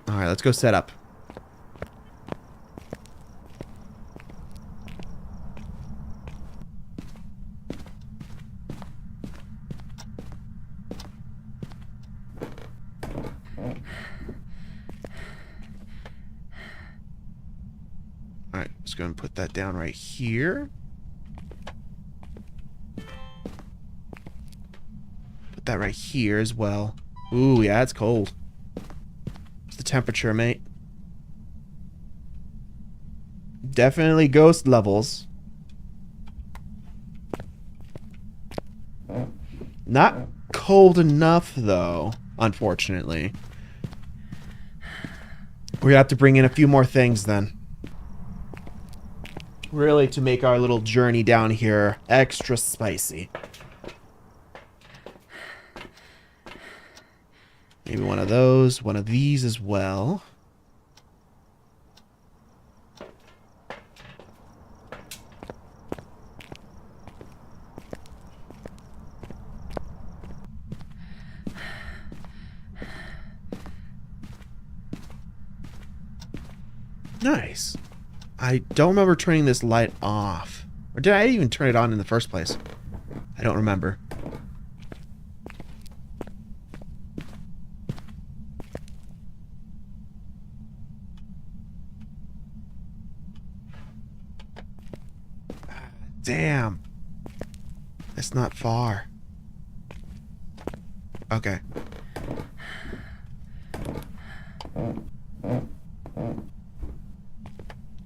Alright, let's go set up. Alright, just going to put that down right here. Put that right here as well. Ooh, yeah, it's cold. What's the temperature, mate? Definitely ghost levels. Not cold enough, though, unfortunately. We're gonna have to bring in a few more things then. Really, to make our little journey down here extra spicy. Maybe one of those, one of these as well. Nice. I don't remember turning this light off. Or did I even turn it on in the first place? I don't remember. Damn. That's not far. Okay.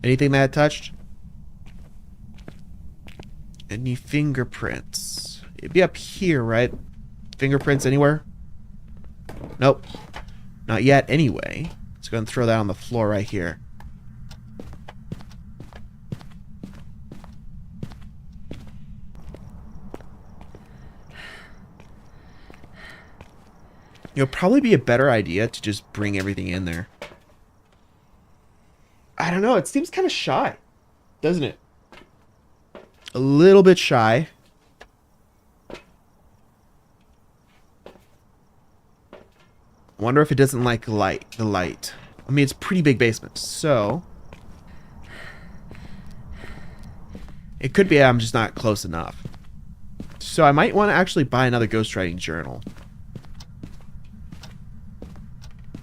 Anything that I touched? Any fingerprints? It'd be up here, right? Fingerprints anywhere? Nope. Not yet, anyway. Let's go and throw that on the floor right here. It'll probably be a better idea to just bring everything in there. I don't know. It seems kind of shy, doesn't it? A little bit shy. Wonder if it doesn't like the light. I mean, it's a pretty big basement, so it could be I'm just not close enough. So I might want to actually buy another ghostwriting journal.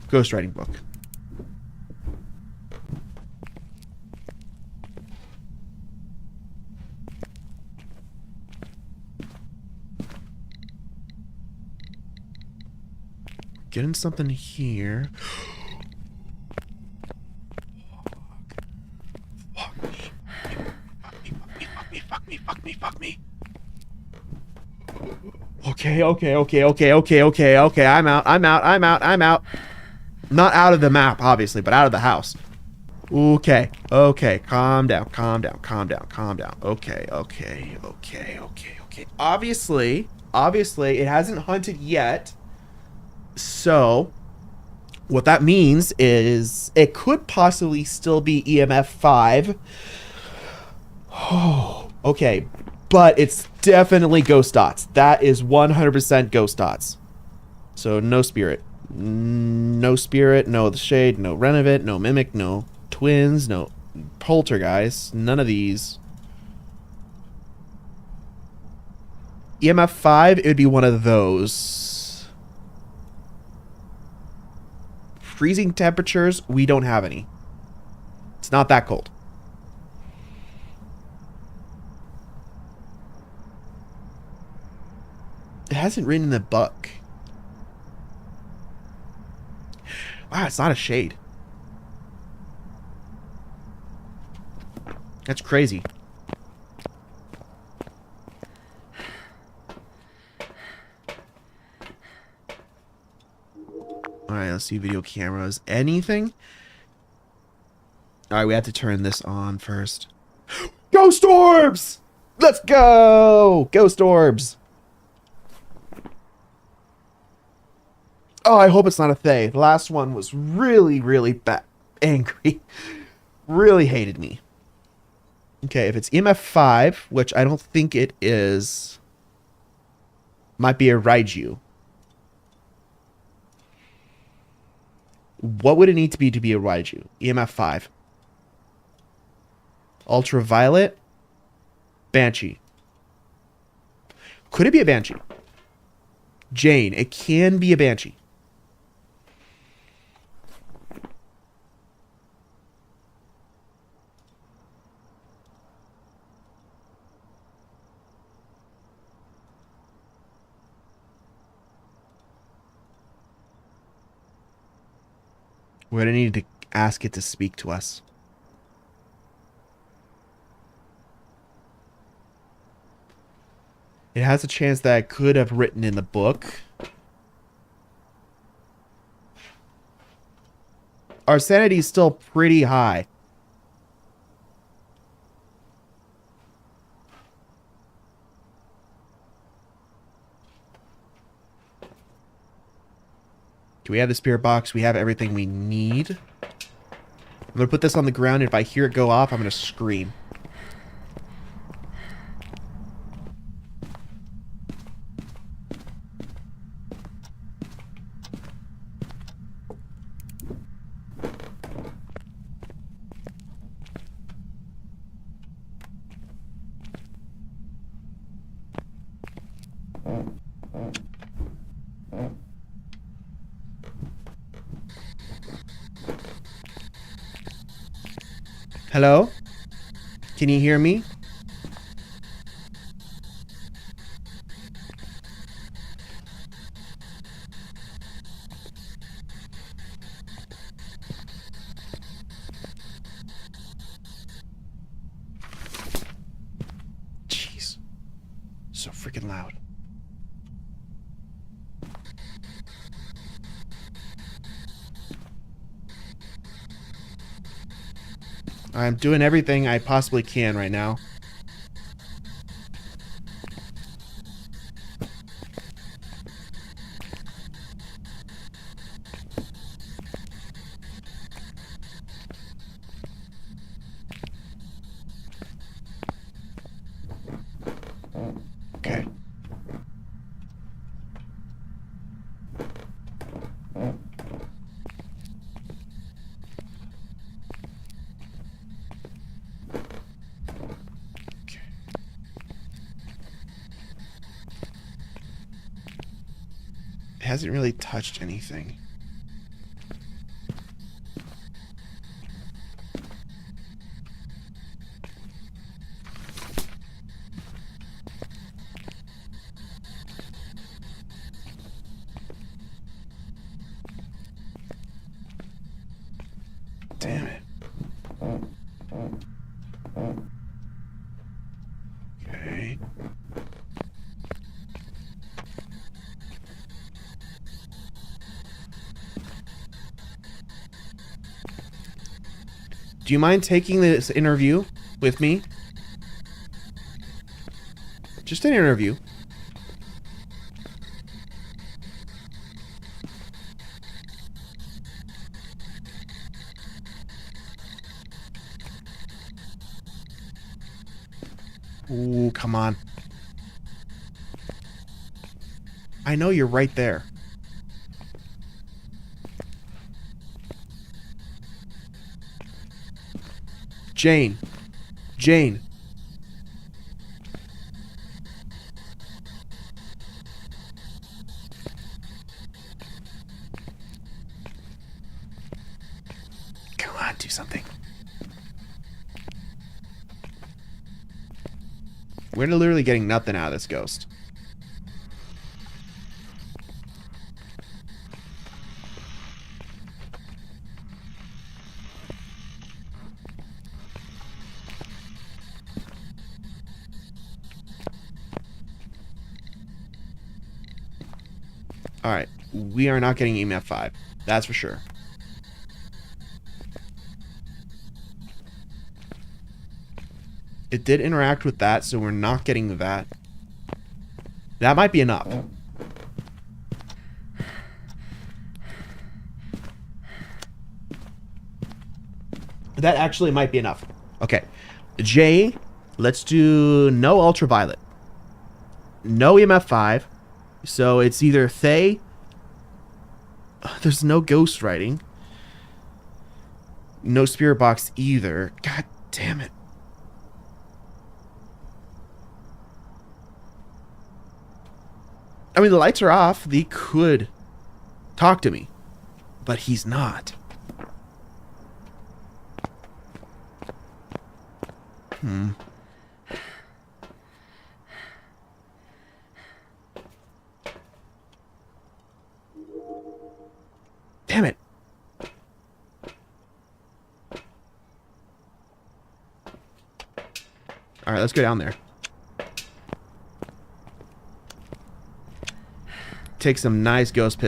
Ghostwriting book. Getting something here. Fuck me. Okay. I'm out. Not out of the map, obviously, but out of the house. Okay. Calm down. Okay. Obviously, it hasn't hunted yet. So, what that means is it could possibly still be EMF 5. Oh, okay. But it's definitely ghost dots. That is 100% ghost dots. So, no spirit. No spirit, no the shade, no renovate, no mimic, no twins, no poltergeist. None of these. EMF 5, it would be one of those. Freezing temperatures, we don't have any. It's not that cold. It hasn't written in the book. Wow, it's not a shade. That's crazy. Alright, let's see video cameras. Anything? Alright, we have to turn this on first. Ghost orbs! Let's go! Ghost orbs! Oh, I hope it's not a Thay. The last one was really angry. Really hated me. Okay, if it's EMF 5, which I don't think it is, might be a Raiju. What would it need to be a Raiju? EMF 5. Ultraviolet. Banshee. Could it be a Banshee? Jane. It can be a Banshee. We're going to need to ask it to speak to us. It has a chance that I could have written in the book. Our sanity is still pretty high. Do we have the spirit box? We have everything we need. I'm going to put this on the ground, and if I hear it go off, I'm going to scream. Hello? Can you hear me? Jeez. So freaking loud. I'm doing everything I possibly can right now. Okay. It hasn't really touched anything. Damn it. Okay. Do you mind taking this interview with me? Just an interview. Ooh, come on. I know you're right there. Jane. Jane. Come on, do something. We're literally getting nothing out of this ghost. Alright, we are not getting EMF 5. That's for sure. It did interact with that, so we're not getting that. That might be enough. That actually might be enough. Okay. J, let's do no ultraviolet. No EMF 5. So it's either Thay. There's no ghost writing. No spirit box either. God damn it. I mean, the lights are off. They could talk to me. But he's not. Damn it. Alright, let's go down there. Take some nice ghost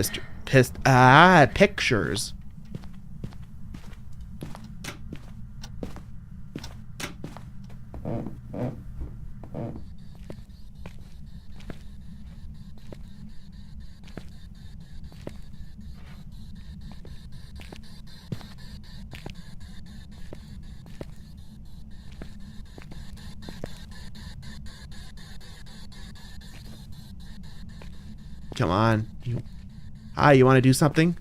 pictures. Come on. Hi, you want to do something?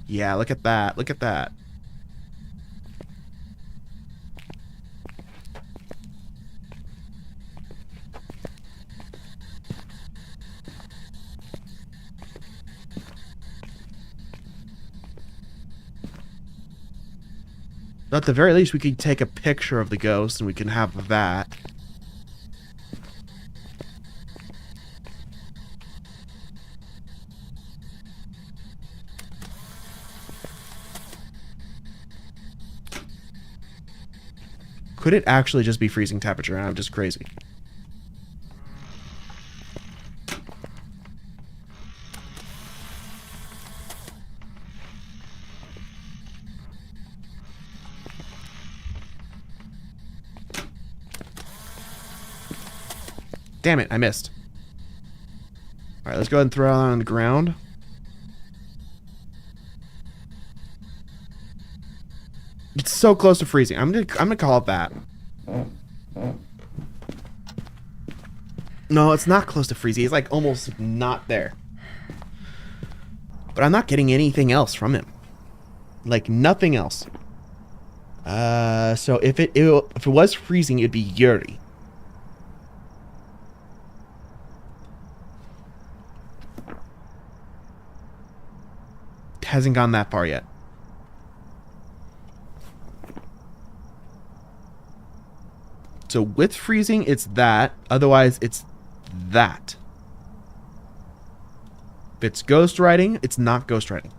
Yeah, look at that. Look at that. At the very least, we could take a picture of the ghost and we can have that. Could it actually just be freezing temperature and I'm just crazy? Damn it, I missed. Alright, let's go ahead and throw it on the ground. It's so close to freezing. I'm gonna call it that. No, it's not close to freezing. It's like almost not there. But I'm not getting anything else from him. Like nothing else. So if it was freezing, it'd be Yuri. Hasn't gone that far yet. So with freezing, it's that. Otherwise, it's that. If it's ghost writing, it's not ghost writing.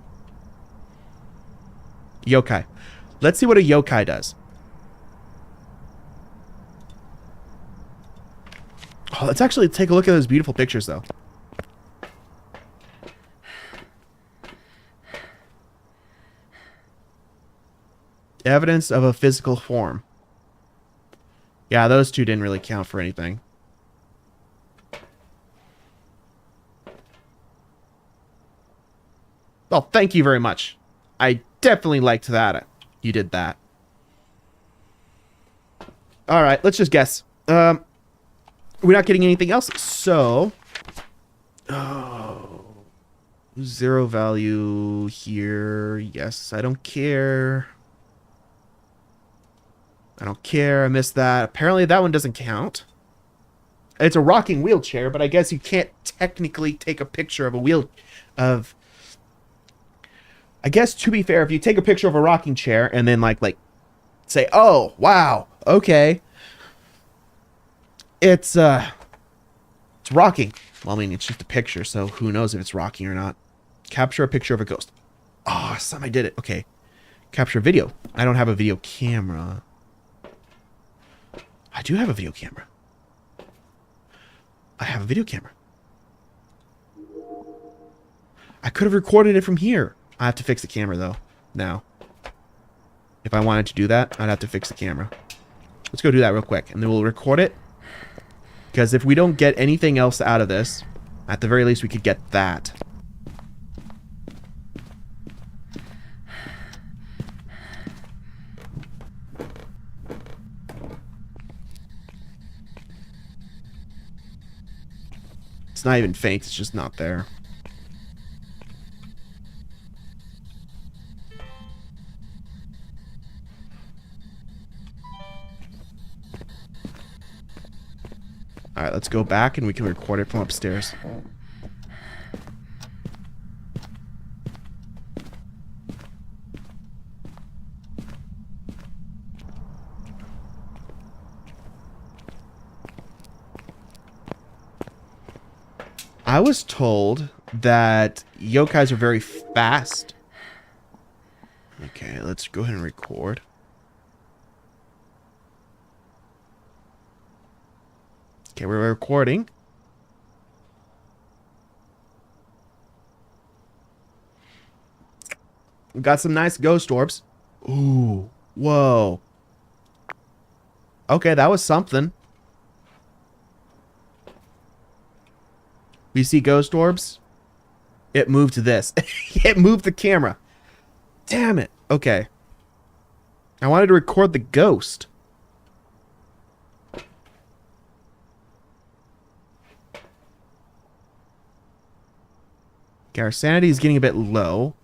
Yokai. Let's see what a yokai does. Oh, let's actually take a look at those beautiful pictures, though. Evidence of a physical form. Yeah, those two didn't really count for anything. Well, thank you very much. I definitely liked that. You did that. Alright, let's just guess. We're not getting anything else, so... Oh... 0 value here. Yes, I don't care. I don't care. I missed that. Apparently that one doesn't count. It's a rocking wheelchair, but I guess you can't technically take a picture of a wheel... I guess, to be fair, if you take a picture of a rocking chair and then, like say, oh, wow, okay. It's rocking. Well, I mean, it's just a picture, so who knows if it's rocking or not. Capture a picture of a ghost. Awesome, I did it. Okay. Capture video. I don't have a video camera. I do have a video camera. I have a video camera. I could have recorded it from here. I have to fix the camera, though, now. If I wanted to do that, I'd have to fix the camera. Let's go do that real quick, and then we'll record it. Because if we don't get anything else out of this, at the very least, we could get that. It's not even faint, it's just not there. Alright, let's go back and we can record it from upstairs. I was told that yokais are very fast. Okay, let's go ahead and record. Okay, we're recording. We got some nice ghost orbs. Ooh, whoa. Okay, that was something. We see ghost orbs. It moved to this. It moved the camera. Damn it. Okay. I wanted to record the ghost. Okay, our sanity is getting a bit low.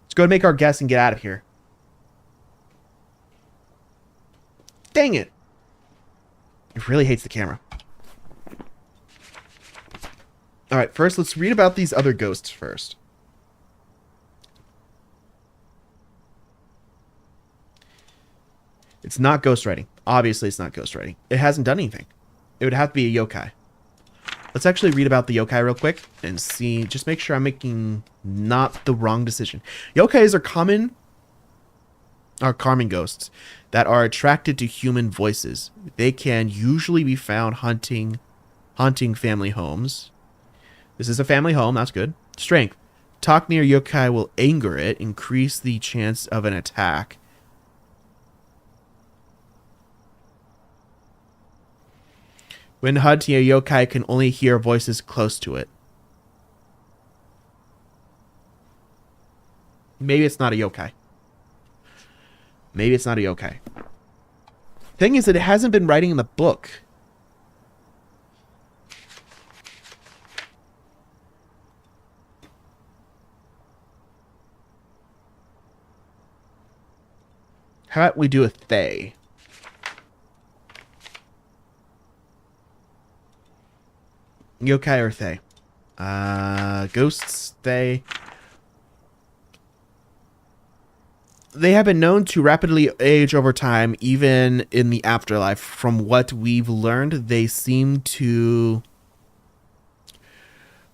Let's go and make our guess and get out of here. Dang it. It really hates the camera. Alright, first let's read about these other ghosts first. It's not ghostwriting. Obviously it's not ghostwriting. It hasn't done anything. It would have to be a yokai. Let's actually read about the yokai real quick and see, just make sure I'm making not the wrong decision. Yokais are common. are calming ghosts that are attracted to human voices. They can usually be found haunting family homes. This is a family home. That's good. Strength. Talk near yokai will anger it, increase the chance of an attack. When hunting, a yokai can only hear voices close to it. Maybe it's not a yokai. Maybe it's not a yokai. Thing is that it hasn't been writing in the book. How about we do a Thay? Yokai or Thay? Ghosts, Thay. They have been known to rapidly age over time, even in the afterlife. From what we've learned, they seem to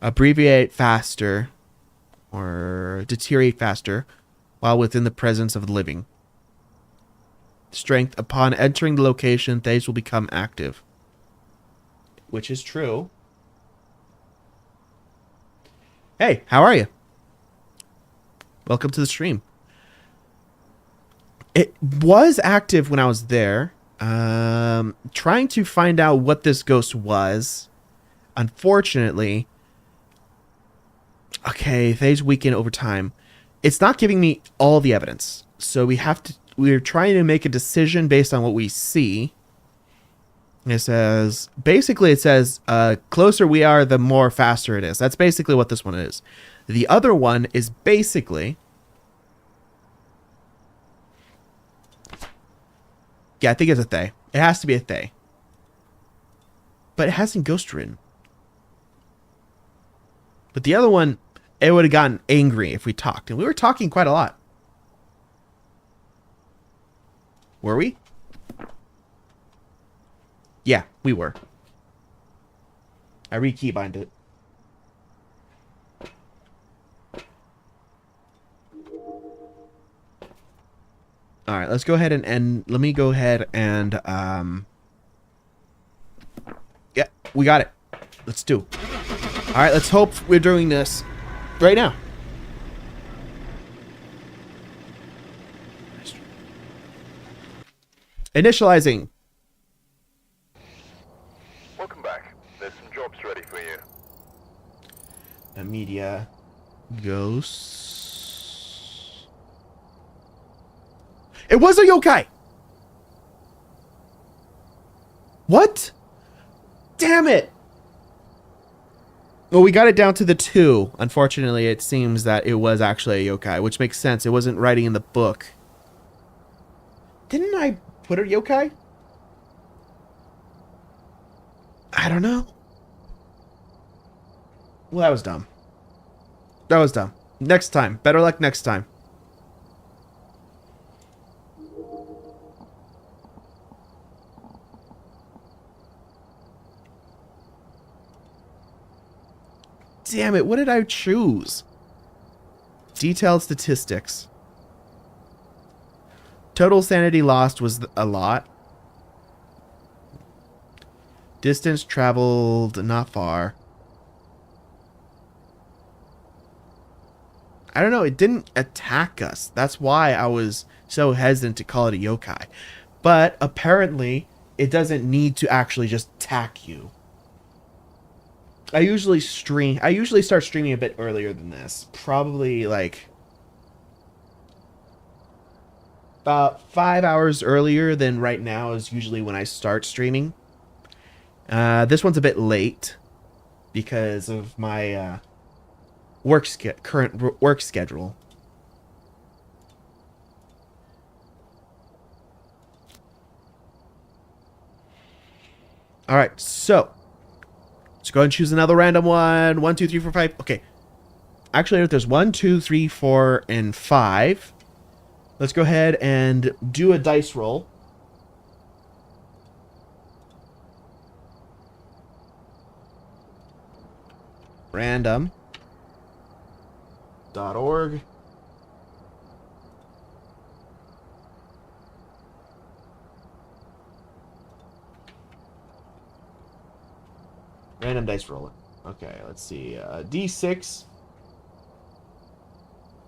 abbreviate faster or deteriorate faster while within the presence of the living. Strength. Upon entering the location, Thays will become active. Which is true. Hey, how are you? Welcome to the stream. It was active when I was there. Trying to find out what this ghost was. Unfortunately. Okay, Thays weaken over time. It's not giving me all the evidence. So we're trying to make a decision based on what we see. It says, basically it says, closer we are, the more faster it is. That's basically what this one is. The other one is basically, yeah, I think it's a Thay. It has to be a Thay. But it hasn't ghost written. But the other one, it would have gotten angry if we talked. And we were talking quite a lot. Were we? Yeah, we were. I re-keybind it. Alright, let's go ahead and let me go ahead and yeah, we got it. Let's do. Alright, let's hope we're doing this right now. Initializing. Welcome back. There's some jobs ready for you. The media. Ghosts. It was a yokai! What? Damn it! Well, we got it down to the 2. Unfortunately, it seems that it was actually a yokai, which makes sense. It wasn't writing in the book. Didn't I put a yokai? I don't know. Well, that was dumb. That was dumb. Next time. Better luck next time. Damn it, what did I choose? Detailed statistics. Total sanity lost was a lot. Distance traveled, not far. I don't know, it didn't attack us. That's why I was so hesitant to call it a yokai. But apparently, it doesn't need to actually just attack you. I usually start streaming a bit earlier than this. Probably like about 5 hours earlier than right now is usually when I start streaming. This one's a bit late because of my current work schedule. All right, so let's go ahead and choose another random one. 1, 2, 3, 4, 5. Okay. Actually, there's 1, 2, 3, 4, and 5. Let's go ahead and do a dice roll. Random.org. Random dice rolling. Okay, let's see. D6.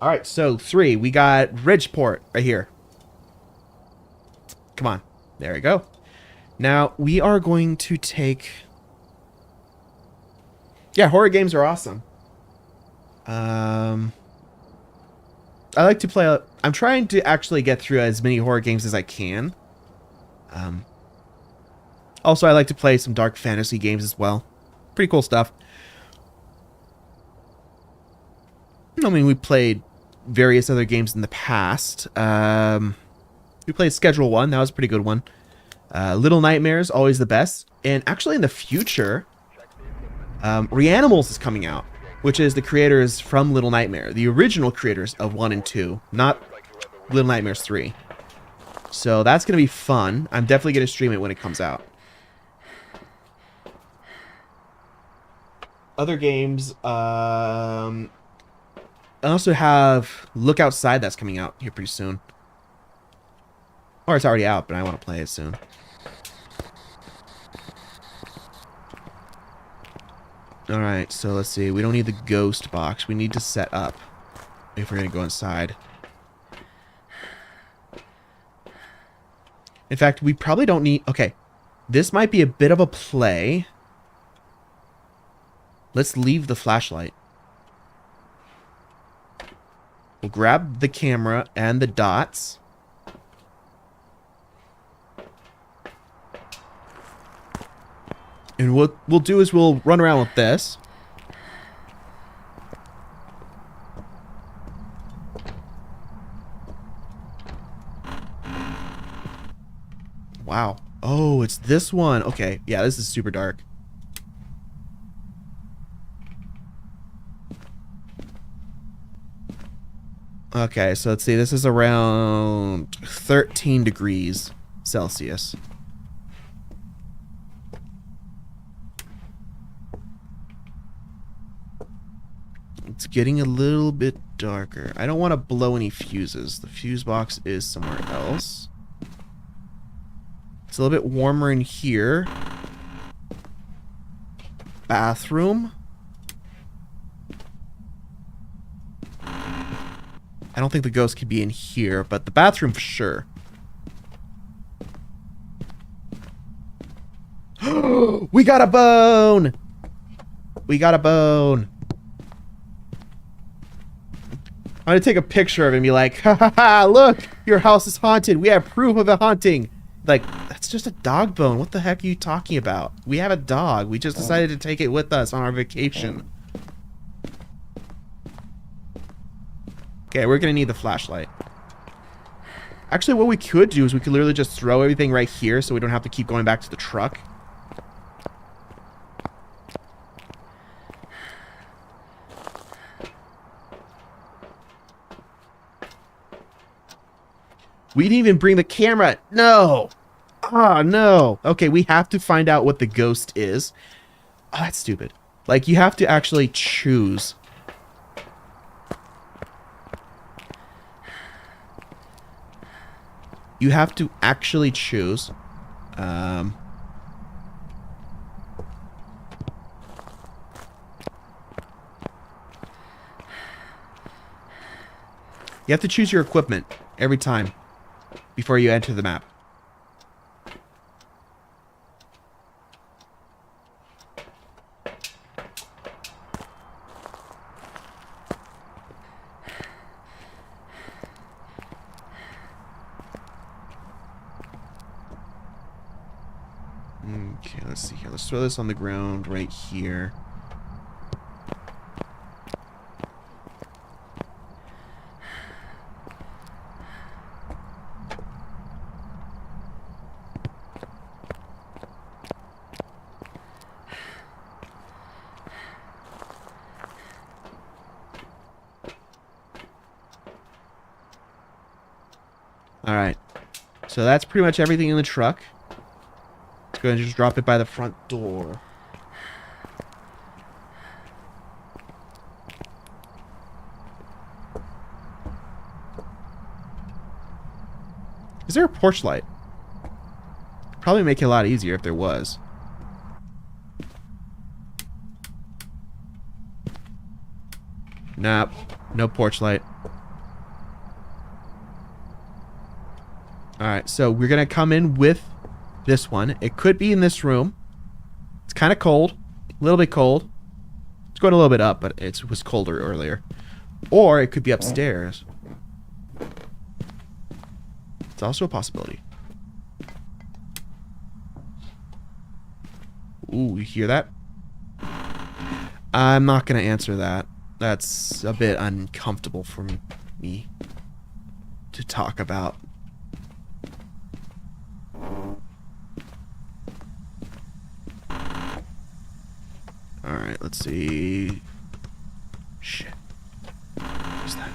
All right, so 3. We got Ridgeport right here. Come on. There we go. Now, we are going to take... Yeah, horror games are awesome. I like to play... I'm trying to actually get through as many horror games as I can. Also, I like to play some dark fantasy games as well. Pretty cool stuff. I mean, we played various other games in the past. We played Schedule 1. That was a pretty good one. Little Nightmares, always the best. And actually, in the future, Reanimals is coming out, which is the creators from Little Nightmare. The original creators of 1 and 2, not Little Nightmares 3. So that's going to be fun. I'm definitely going to stream it when it comes out. Other games, I also have Look Outside that's coming out here pretty soon. Or it's already out, but I want to play it soon. Alright, so let's see. We don't need the ghost box. We need to set up if we're going to go inside. In fact, we probably don't need... Okay, this might be a bit of a play. Let's leave the flashlight. We'll grab the camera and the dots. And what we'll do is we'll run around with this. Wow. Oh, it's this one. Okay. Yeah, this is super dark. Okay, so let's see. This is around 13 degrees Celsius. It's getting a little bit darker. I don't want to blow any fuses. The fuse box is somewhere else. It's a little bit warmer in here. Bathroom. I don't think the ghost could be in here, but the bathroom for sure. We got a bone! We got a bone. I'm gonna take a picture of it and be like, ha ha ha, look, your house is haunted. We have proof of a haunting. Like, that's just a dog bone. What the heck are you talking about? We have a dog. We just decided to take it with us on our vacation. Okay, we're gonna need the flashlight. Actually, what we could do is we could literally just throw everything right here so we don't have to keep going back to the truck. We didn't even bring the camera. No. Oh, no. Okay, we have to find out what the ghost is. Oh, that's stupid. Like, you have to actually choose. You have to actually choose. You have to choose your equipment every time before you enter the map. Okay, let's see here. Let's throw this on the ground right here. Alright, so that's pretty much everything in the truck. Let's go ahead and just drop it by the front door. Is there a porch light? Probably make it a lot easier if there was. Nah, no porch light. Alright, so we're gonna come in with this one. It could be in this room. It's kind of cold. A little bit cold. It's going a little bit up, but it was colder earlier. Or it could be upstairs. It's also a possibility. Ooh, you hear that? I'm not going to answer that. That's a bit uncomfortable for me to talk about. Alright, let's see. Shit. What's that?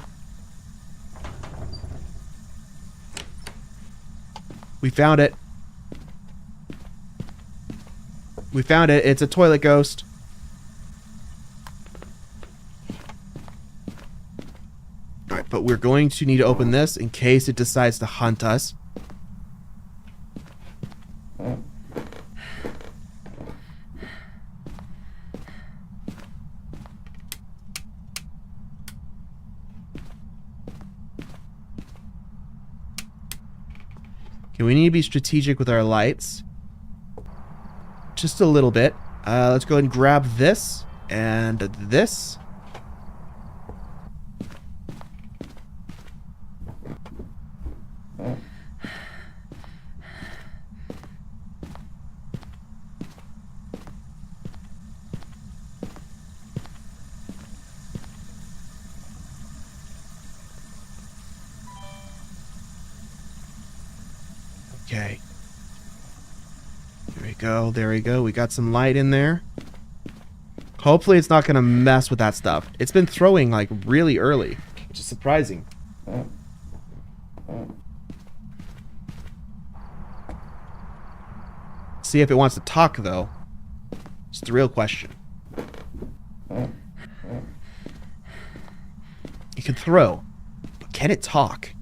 We found it. We found it. It's a toilet ghost. Alright, but we're going to need to open this in case it decides to hunt us. Okay, we need to be strategic with our lights. Just a little bit. Let's go ahead and grab this and this. Okay. There we go. There we go. We got some light in there. Hopefully it's not going to mess with that stuff. It's been throwing like really early, which is surprising. See if it wants to talk, though. It's the real question. It can throw, but can it talk?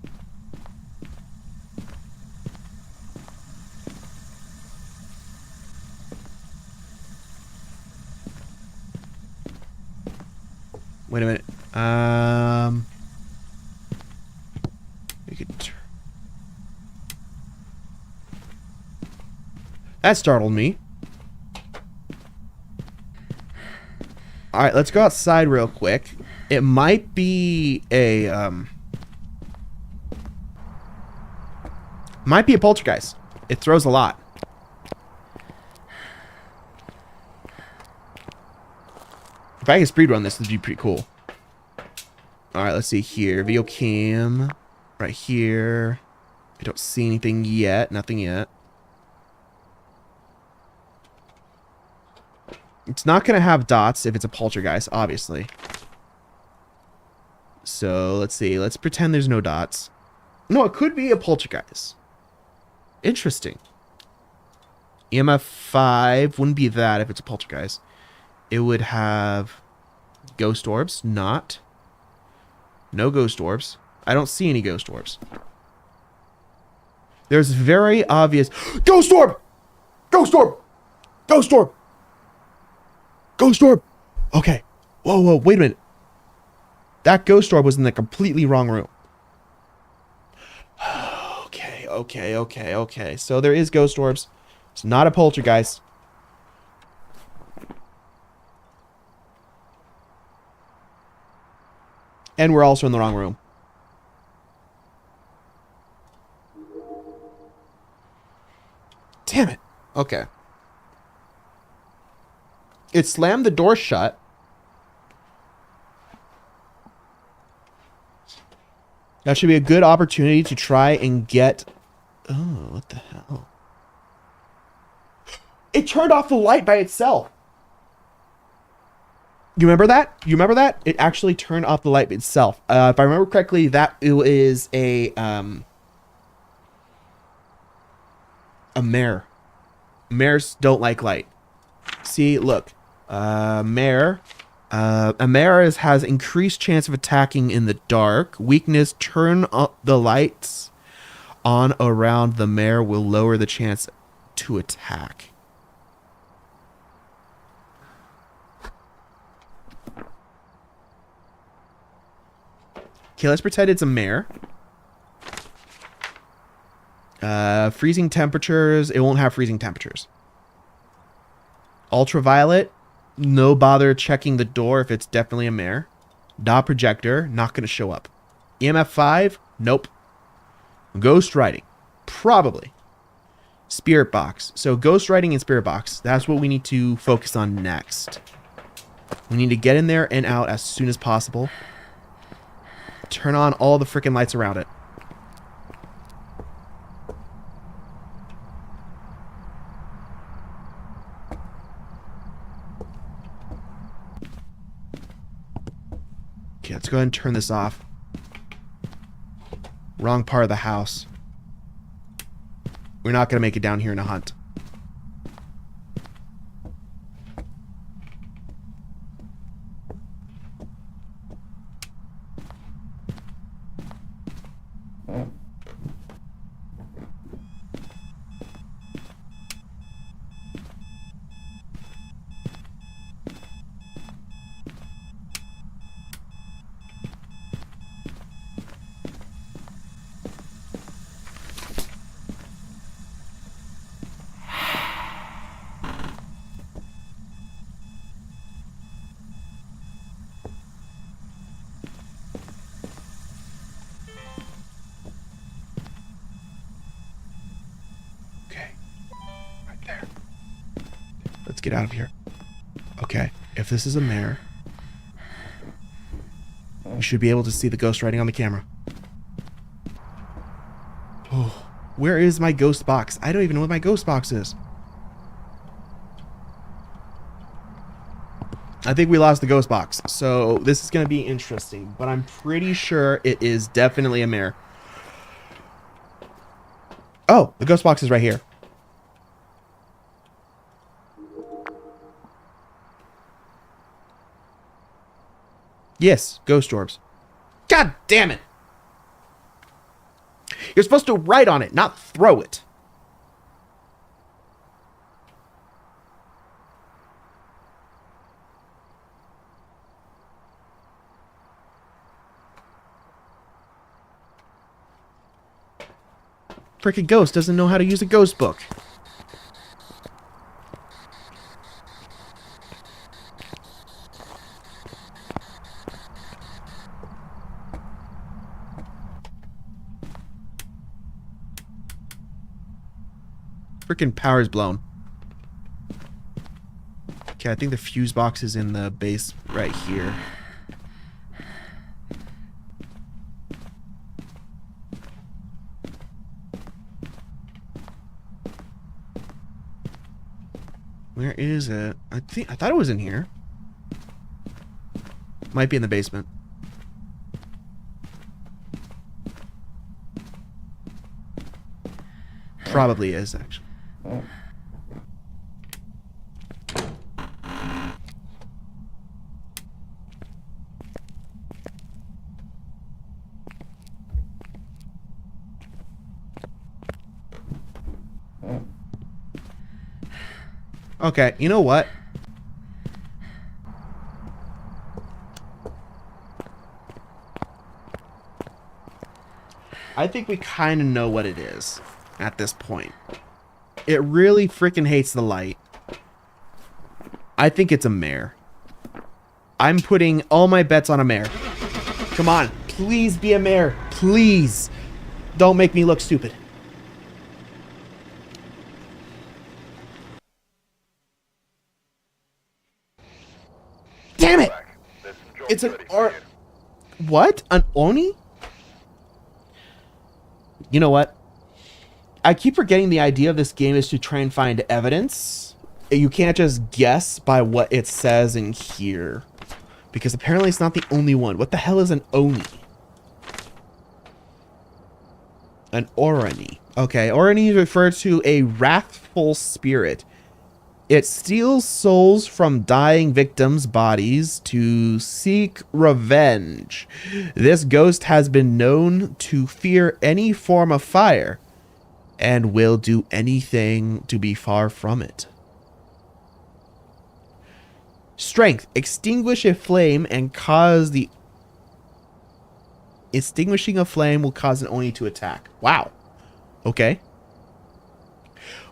Wait a minute. We could. That startled me. All right, let's go outside real quick. It might be a poltergeist. It throws a lot. If I can speed run this, would be pretty cool. Alright, let's see here. Video cam. Right here. I don't see anything yet. Nothing yet. It's not going to have dots if it's a poltergeist, obviously. So, let's see. Let's pretend there's no dots. No, it could be a poltergeist. Interesting. EMF 5 wouldn't be that if it's a poltergeist. It would have ghost orbs. Not. No ghost orbs. I don't see any ghost orbs. There's very obvious... Ghost orb! Ghost orb! Ghost orb! Ghost orb! Okay. Whoa, whoa, wait a minute. That ghost orb was in the completely wrong room. Okay, okay, okay, okay. So there is ghost orbs. It's not a poltergeist. And we're also in the wrong room. Damn it. Okay. It slammed the door shut. That should be a good opportunity to try and get... Oh, what the hell? It turned off the light by itself. You remember that? You remember that? It actually turned off the light itself. If I remember correctly, that it is a mare. Mares don't like light. See, look. A mare has increased chance of attacking in the dark. Weakness, turn up the lights on around the mare will lower the chance to attack. Okay, let's pretend it's a mare. Freezing temperatures. It won't have freezing temperatures. Ultraviolet. No bother checking the door if it's definitely a mare. Dot projector. Not going to show up. EMF 5. Nope. Ghost writing. Probably. Spirit box. So ghost writing and spirit box. That's what we need to focus on next. We need to get in there and out as soon as possible. Turn on all the freaking lights around it. Okay, let's go ahead and turn this off. Wrong part of the house. We're not going to make it down here in a hunt. Let's get out of here. Okay, if this is a mare, we should be able to see the ghost writing on the camera. Oh, where is my ghost box? I don't even know what my ghost box is. I think we lost the ghost box, so this is going to be interesting, but I'm pretty sure it is definitely a mare. Oh, the ghost box is right here. Yes, ghost orbs. God damn it! You're supposed to write on it, not throw it. Frickin' ghost doesn't know how to use a ghost book. Freaking power's blown. Okay, I think the fuse box is in the base right here. Where is it? I thought it was in here. Might be in the basement. Probably is, actually. Okay, you know what? I think we kind of know what it is at this point. It really freaking hates the light. I think it's a mare. I'm putting all my bets on a mare. Come on, please be a mare. Please. Don't make me look stupid. Damn it! It's an What? An Oni? You know what? I keep forgetting the idea of this game is to try and find evidence. You can't just guess by what it says in here. Because apparently it's not the only one. What the hell is an Oni? An Orani. Okay, Orani refers to a wrathful spirit. It steals souls from dying victims' bodies to seek revenge. This ghost has been known to fear any form of fire and will do anything to be far from it. Strength. Extinguish a flame and cause the Extinguishing a flame will cause an Oni to attack. Wow. Okay.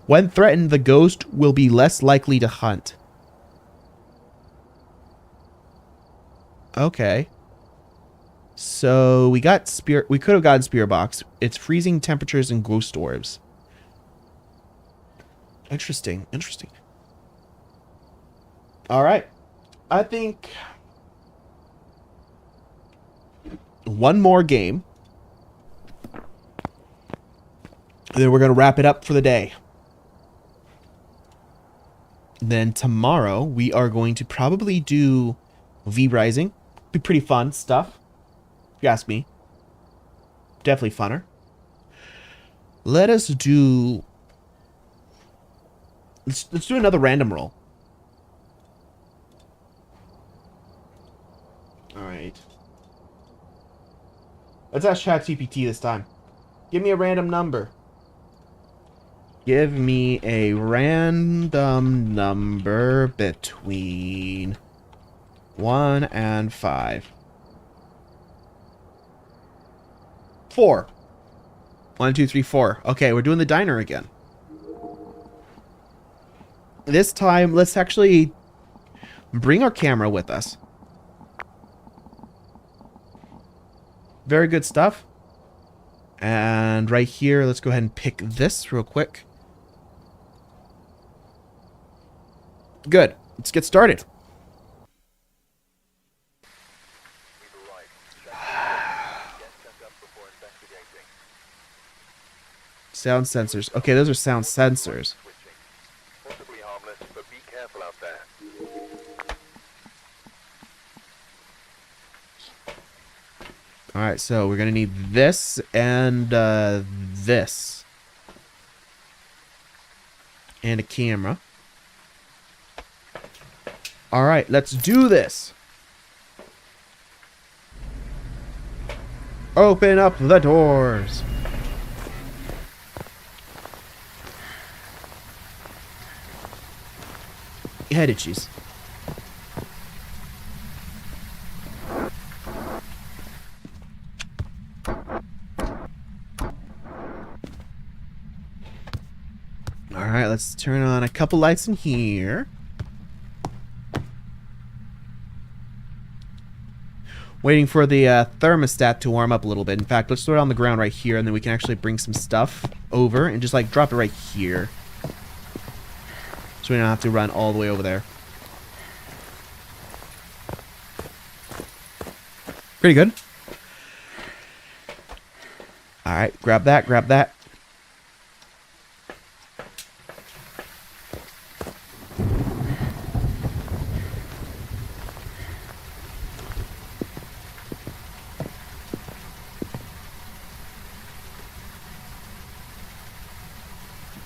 When threatened, the ghost will be less likely to hunt. Okay. So we got spirit. We could have gotten Spirit Box. It's freezing temperatures and ghost orbs. Interesting. Interesting. All right. I think one more game. Then we're going to wrap it up for the day. Then tomorrow we are going to probably do V Rising. Be pretty fun stuff. If you ask me. Definitely funner. Let us do... Let's do another random roll. Alright. Let's ask ChatGPT this time. Give me a random number. Give me a random number between 1 and 5. 4. 1, 2, 3, 4. Okay, we're doing the diner again. This time, let's actually bring our camera with us. Very good stuff. And right here, let's go ahead and pick this real quick. Good. Let's get started. Sound sensors. Okay, those are sound sensors. Possibly harmless, but be careful out there. Alright, so we're going to need this and this. And a camera. Alright, let's do this. Open up the doors. Head itchies. Alright, let's turn on a couple lights in here. Waiting for the thermostat to warm up a little bit. In fact, let's throw it on the ground right here, and then we can actually bring some stuff over and just like drop it right here. So we don't have to run all the way over there. Pretty good. Alright, grab that, grab that.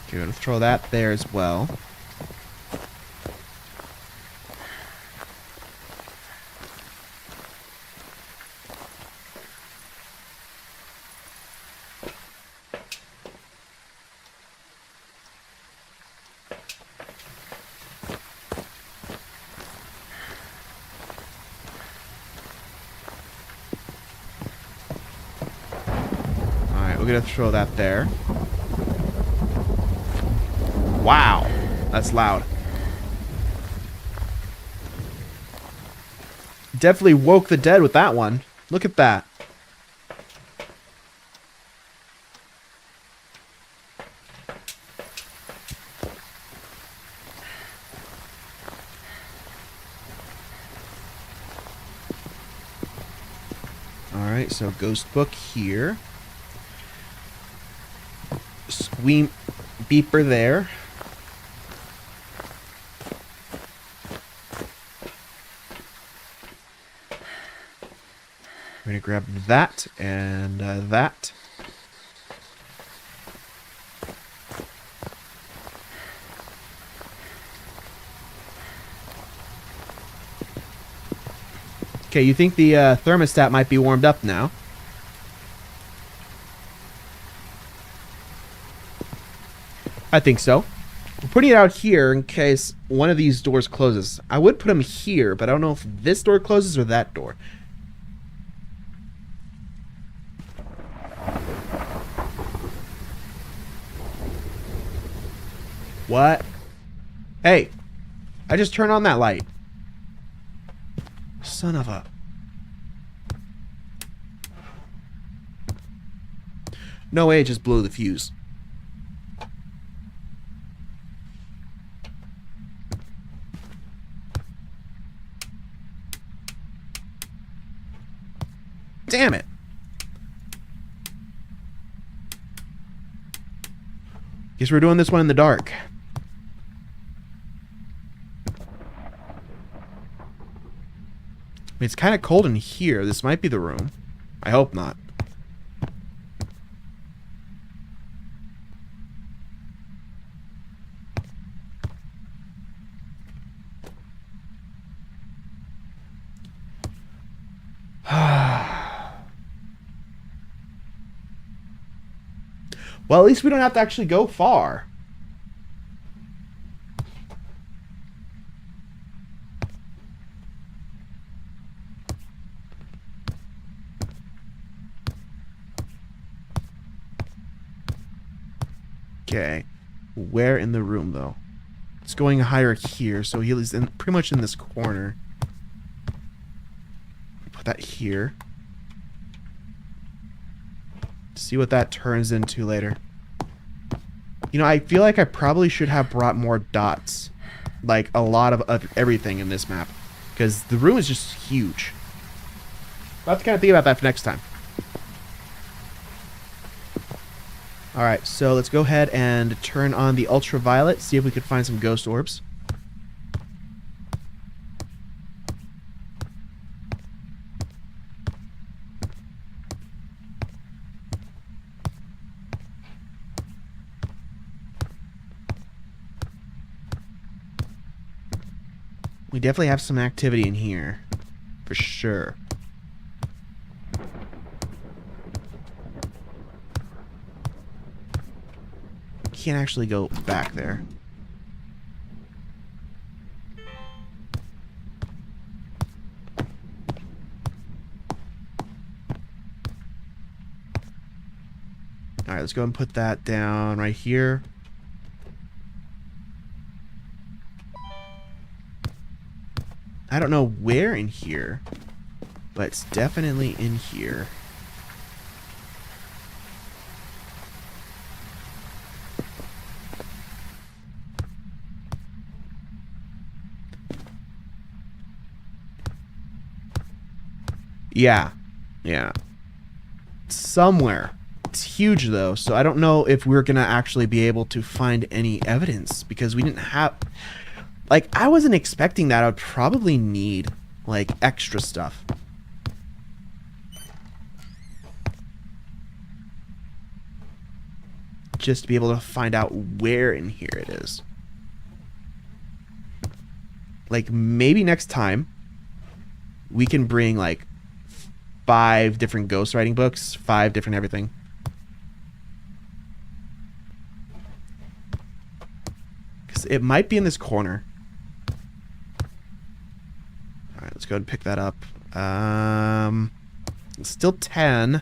Okay, we're gonna throw that there as well. We're gonna throw that there. Wow, that's loud. Definitely woke the dead with that one. Look at that. Alright, so ghost book here. Squeam beeper there. We're gonna grab that and that. Okay, you think the thermostat might be warmed up now? I think so. We're putting it out here in case one of these doors closes. I would put them here, but I don't know if this door closes or that door. What? Hey, I just turned on that light. Son of a... No way, it just blew the fuse. Damn it. Guess we're doing this one in the dark. I mean, it's kind of cold in here. This might be the room. I hope not. Well, at least we don't have to actually go far. Okay. Where in the room, though? It's going higher here, so he's in, pretty much in this corner. Put that here. See what that turns into later. You know, I feel like I probably should have brought more dots. Like, a lot of everything in this map. Because the room is just huge. I'll have to kind of think about that for next time. Alright, so let's go ahead and turn on the ultraviolet. See if we can find some ghost orbs. We definitely have some activity in here. For sure. Can't actually go back there. Alright, let's go and put that down right here. I don't know where in here, but it's definitely in here. Yeah. Somewhere. It's huge though, so I don't know if we're gonna actually be able to find any evidence because we didn't have... Like, I wasn't expecting that. I would probably need, like, extra stuff. Just to be able to find out where in here it is. Like, maybe next time we can bring, like, 5 different ghostwriting books, 5 different everything. Because it might be in this corner. Alright, let's go ahead and pick that up. It's still 10.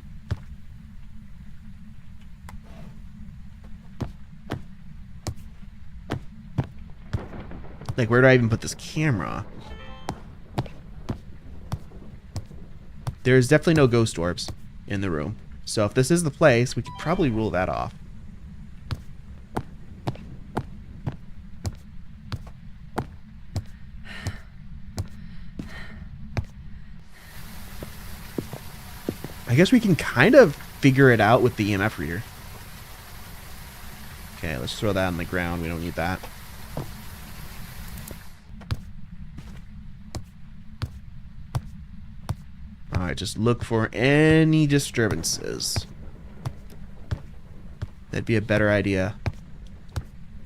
Like, where do I even put this camera? There's definitely no ghost orbs in the room. So if this is the place, we could probably rule that off. I guess we can kind of figure it out with the EMF reader. Okay, let's throw that on the ground. We don't need that. Alright, just look for any disturbances. That'd be a better idea.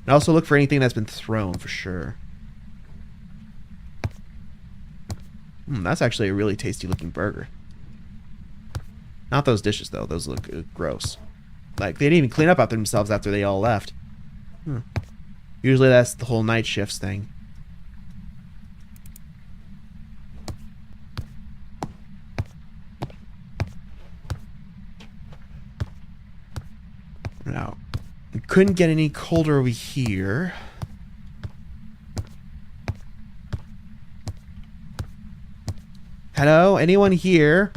And also look for anything that's been thrown for sure. That's actually a really tasty looking burger. Not those dishes, though. Those look gross. Like, they didn't even clean up after themselves after they all left. Usually that's the whole night shifts thing. Now, we couldn't get any colder over here. Hello? Anyone here?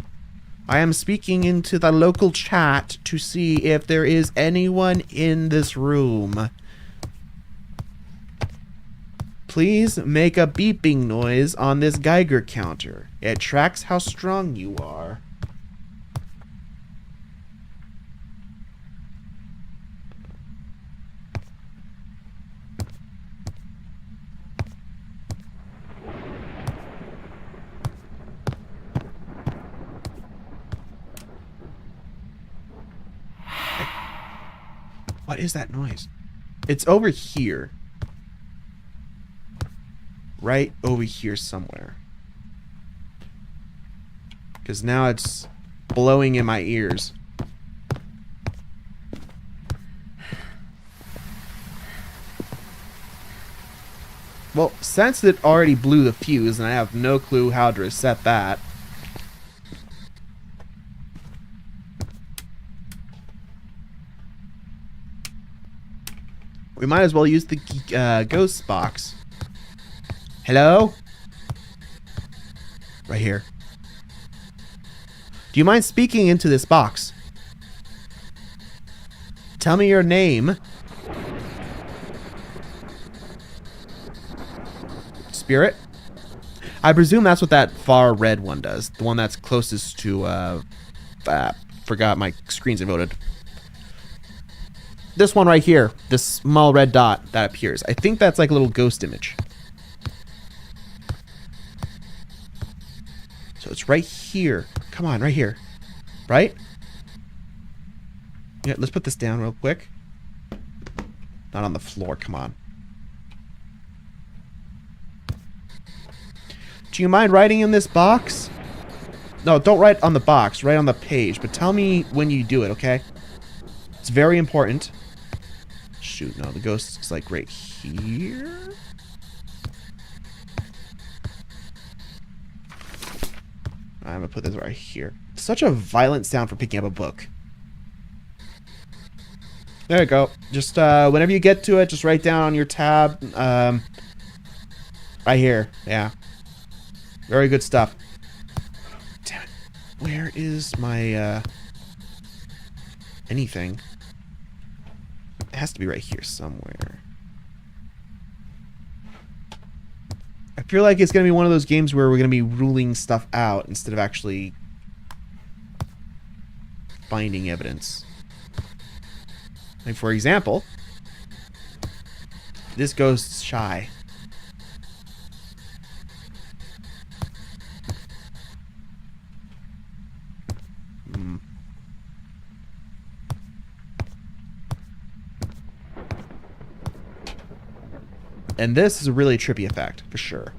I am speaking into the local chat to see if there is anyone in this room. Please make a beeping noise on this Geiger counter. It tracks how strong you are. What is that noise? It's over here. Right over here somewhere. Because now it's blowing in my ears. Well, since it already blew the fuse and I have no clue how to reset that. We might as well use the ghost box. Hello? Right here. Do you mind speaking into this box? Tell me your name. Spirit? I presume that's what that far red one does. The one that's closest to, forgot my screens are voted. This one right here. This small red dot that appears. I think that's like a little ghost image. So it's right here. Come on, right here. Right? Yeah, let's put this down real quick. Not on the floor, come on. Do you mind writing in this box? No, don't write on the box. Write on the page. But tell me when you do it, okay? It's very important. Shoot, no, the ghost is like right here. I'm gonna put this right here. Such a violent sound for picking up a book. There you go. Just whenever you get to it, just write down on your tab. Right here. Yeah. Very good stuff. Damn it. Where is my anything? It has to be right here somewhere. I feel like it's going to be one of those games where we're going to be ruling stuff out instead of actually finding evidence. Like, for example, this ghost's shy. And this is a really trippy effect, for sure.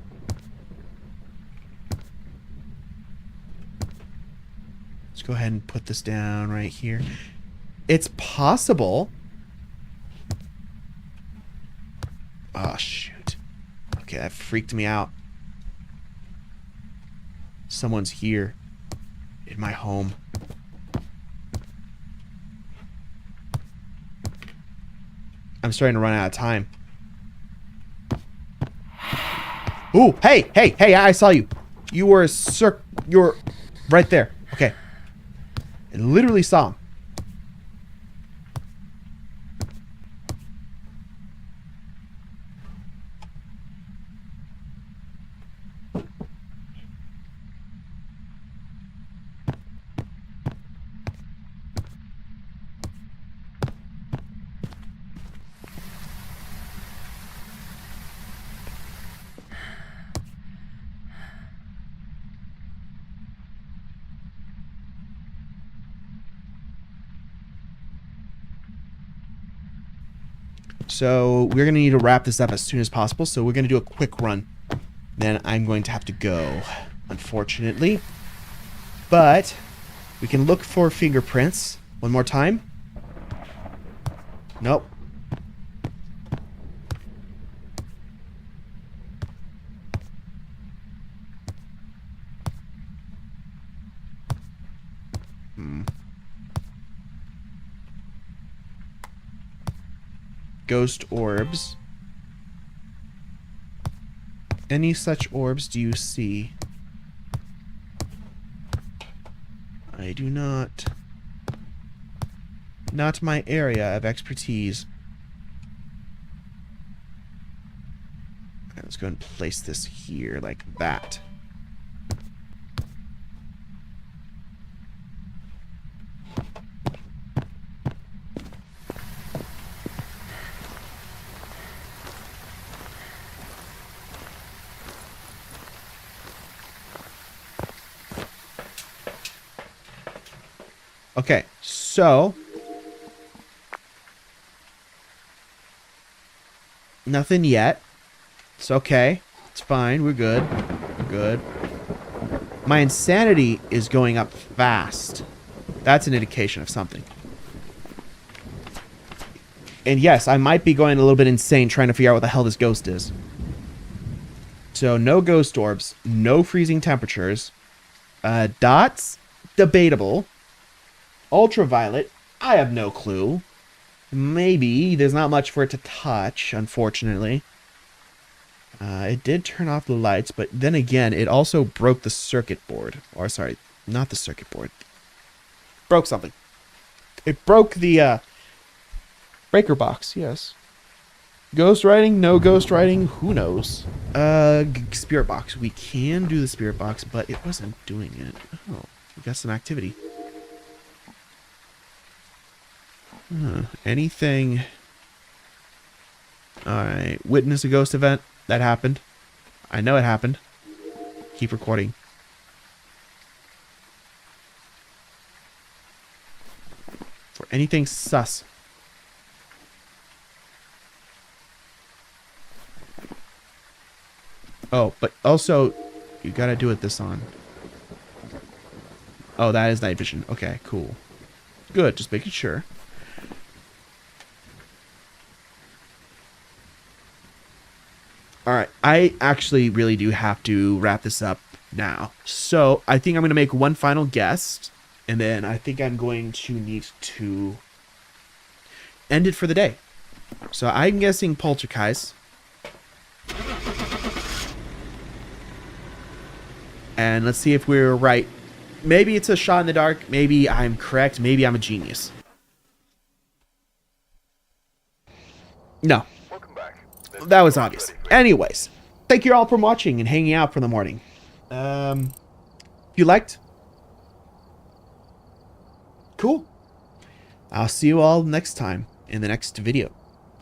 Let's go ahead and put this down right here. It's possible. Oh, shoot. Okay, that freaked me out. Someone's here in my home. I'm starting to run out of time. Ooh, hey, hey, hey, I saw you. You were you're right there. Okay. I literally saw him. So we're going to need to wrap this up as soon as possible. So we're going to do a quick run. Then I'm going to have to go, unfortunately. But we can look for fingerprints one more time. Nope. Ghost orbs. Any such orbs do you see? do not... Not my area of expertise. Okay, let's go and place this here like that. Okay, so nothing yet. It's okay. It's fine. We're good. We're good. My insanity is going up fast. That's an indication of something. And yes, I might be going a little bit insane trying to figure out what the hell this ghost is. So no ghost orbs, no freezing temperatures. Dots, debatable. Ultraviolet, I have no clue. Maybe. There's not much for it to touch, unfortunately. It did turn off the lights, but then again, it also broke the circuit board. Or, sorry, not the circuit board. Broke something. It broke the, breaker box, yes. Ghost writing, no ghost writing, who knows? Spirit box. We can do the spirit box, but it wasn't doing it. Oh, we got some activity. Anything? Alright. Witness a ghost event. That happened. I know it happened. Keep recording. For anything sus. Oh, but also, you gotta do it this on. Oh, that is night vision. Okay, cool. Good, just making sure. Alright, I actually really do have to wrap this up now. So, I think I'm going to make one final guess, and then I think I'm going to need to end it for the day. So, I'm guessing poltergeist. And let's see if we're right. Maybe it's a shot in the dark, maybe I'm correct, maybe I'm a genius. No. That was obvious. Anyways, thank you all for watching and hanging out for the morning. If you liked, cool. I'll see you all next time in the next video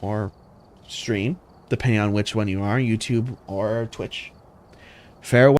or stream, depending on which one you are, YouTube or Twitch. Farewell.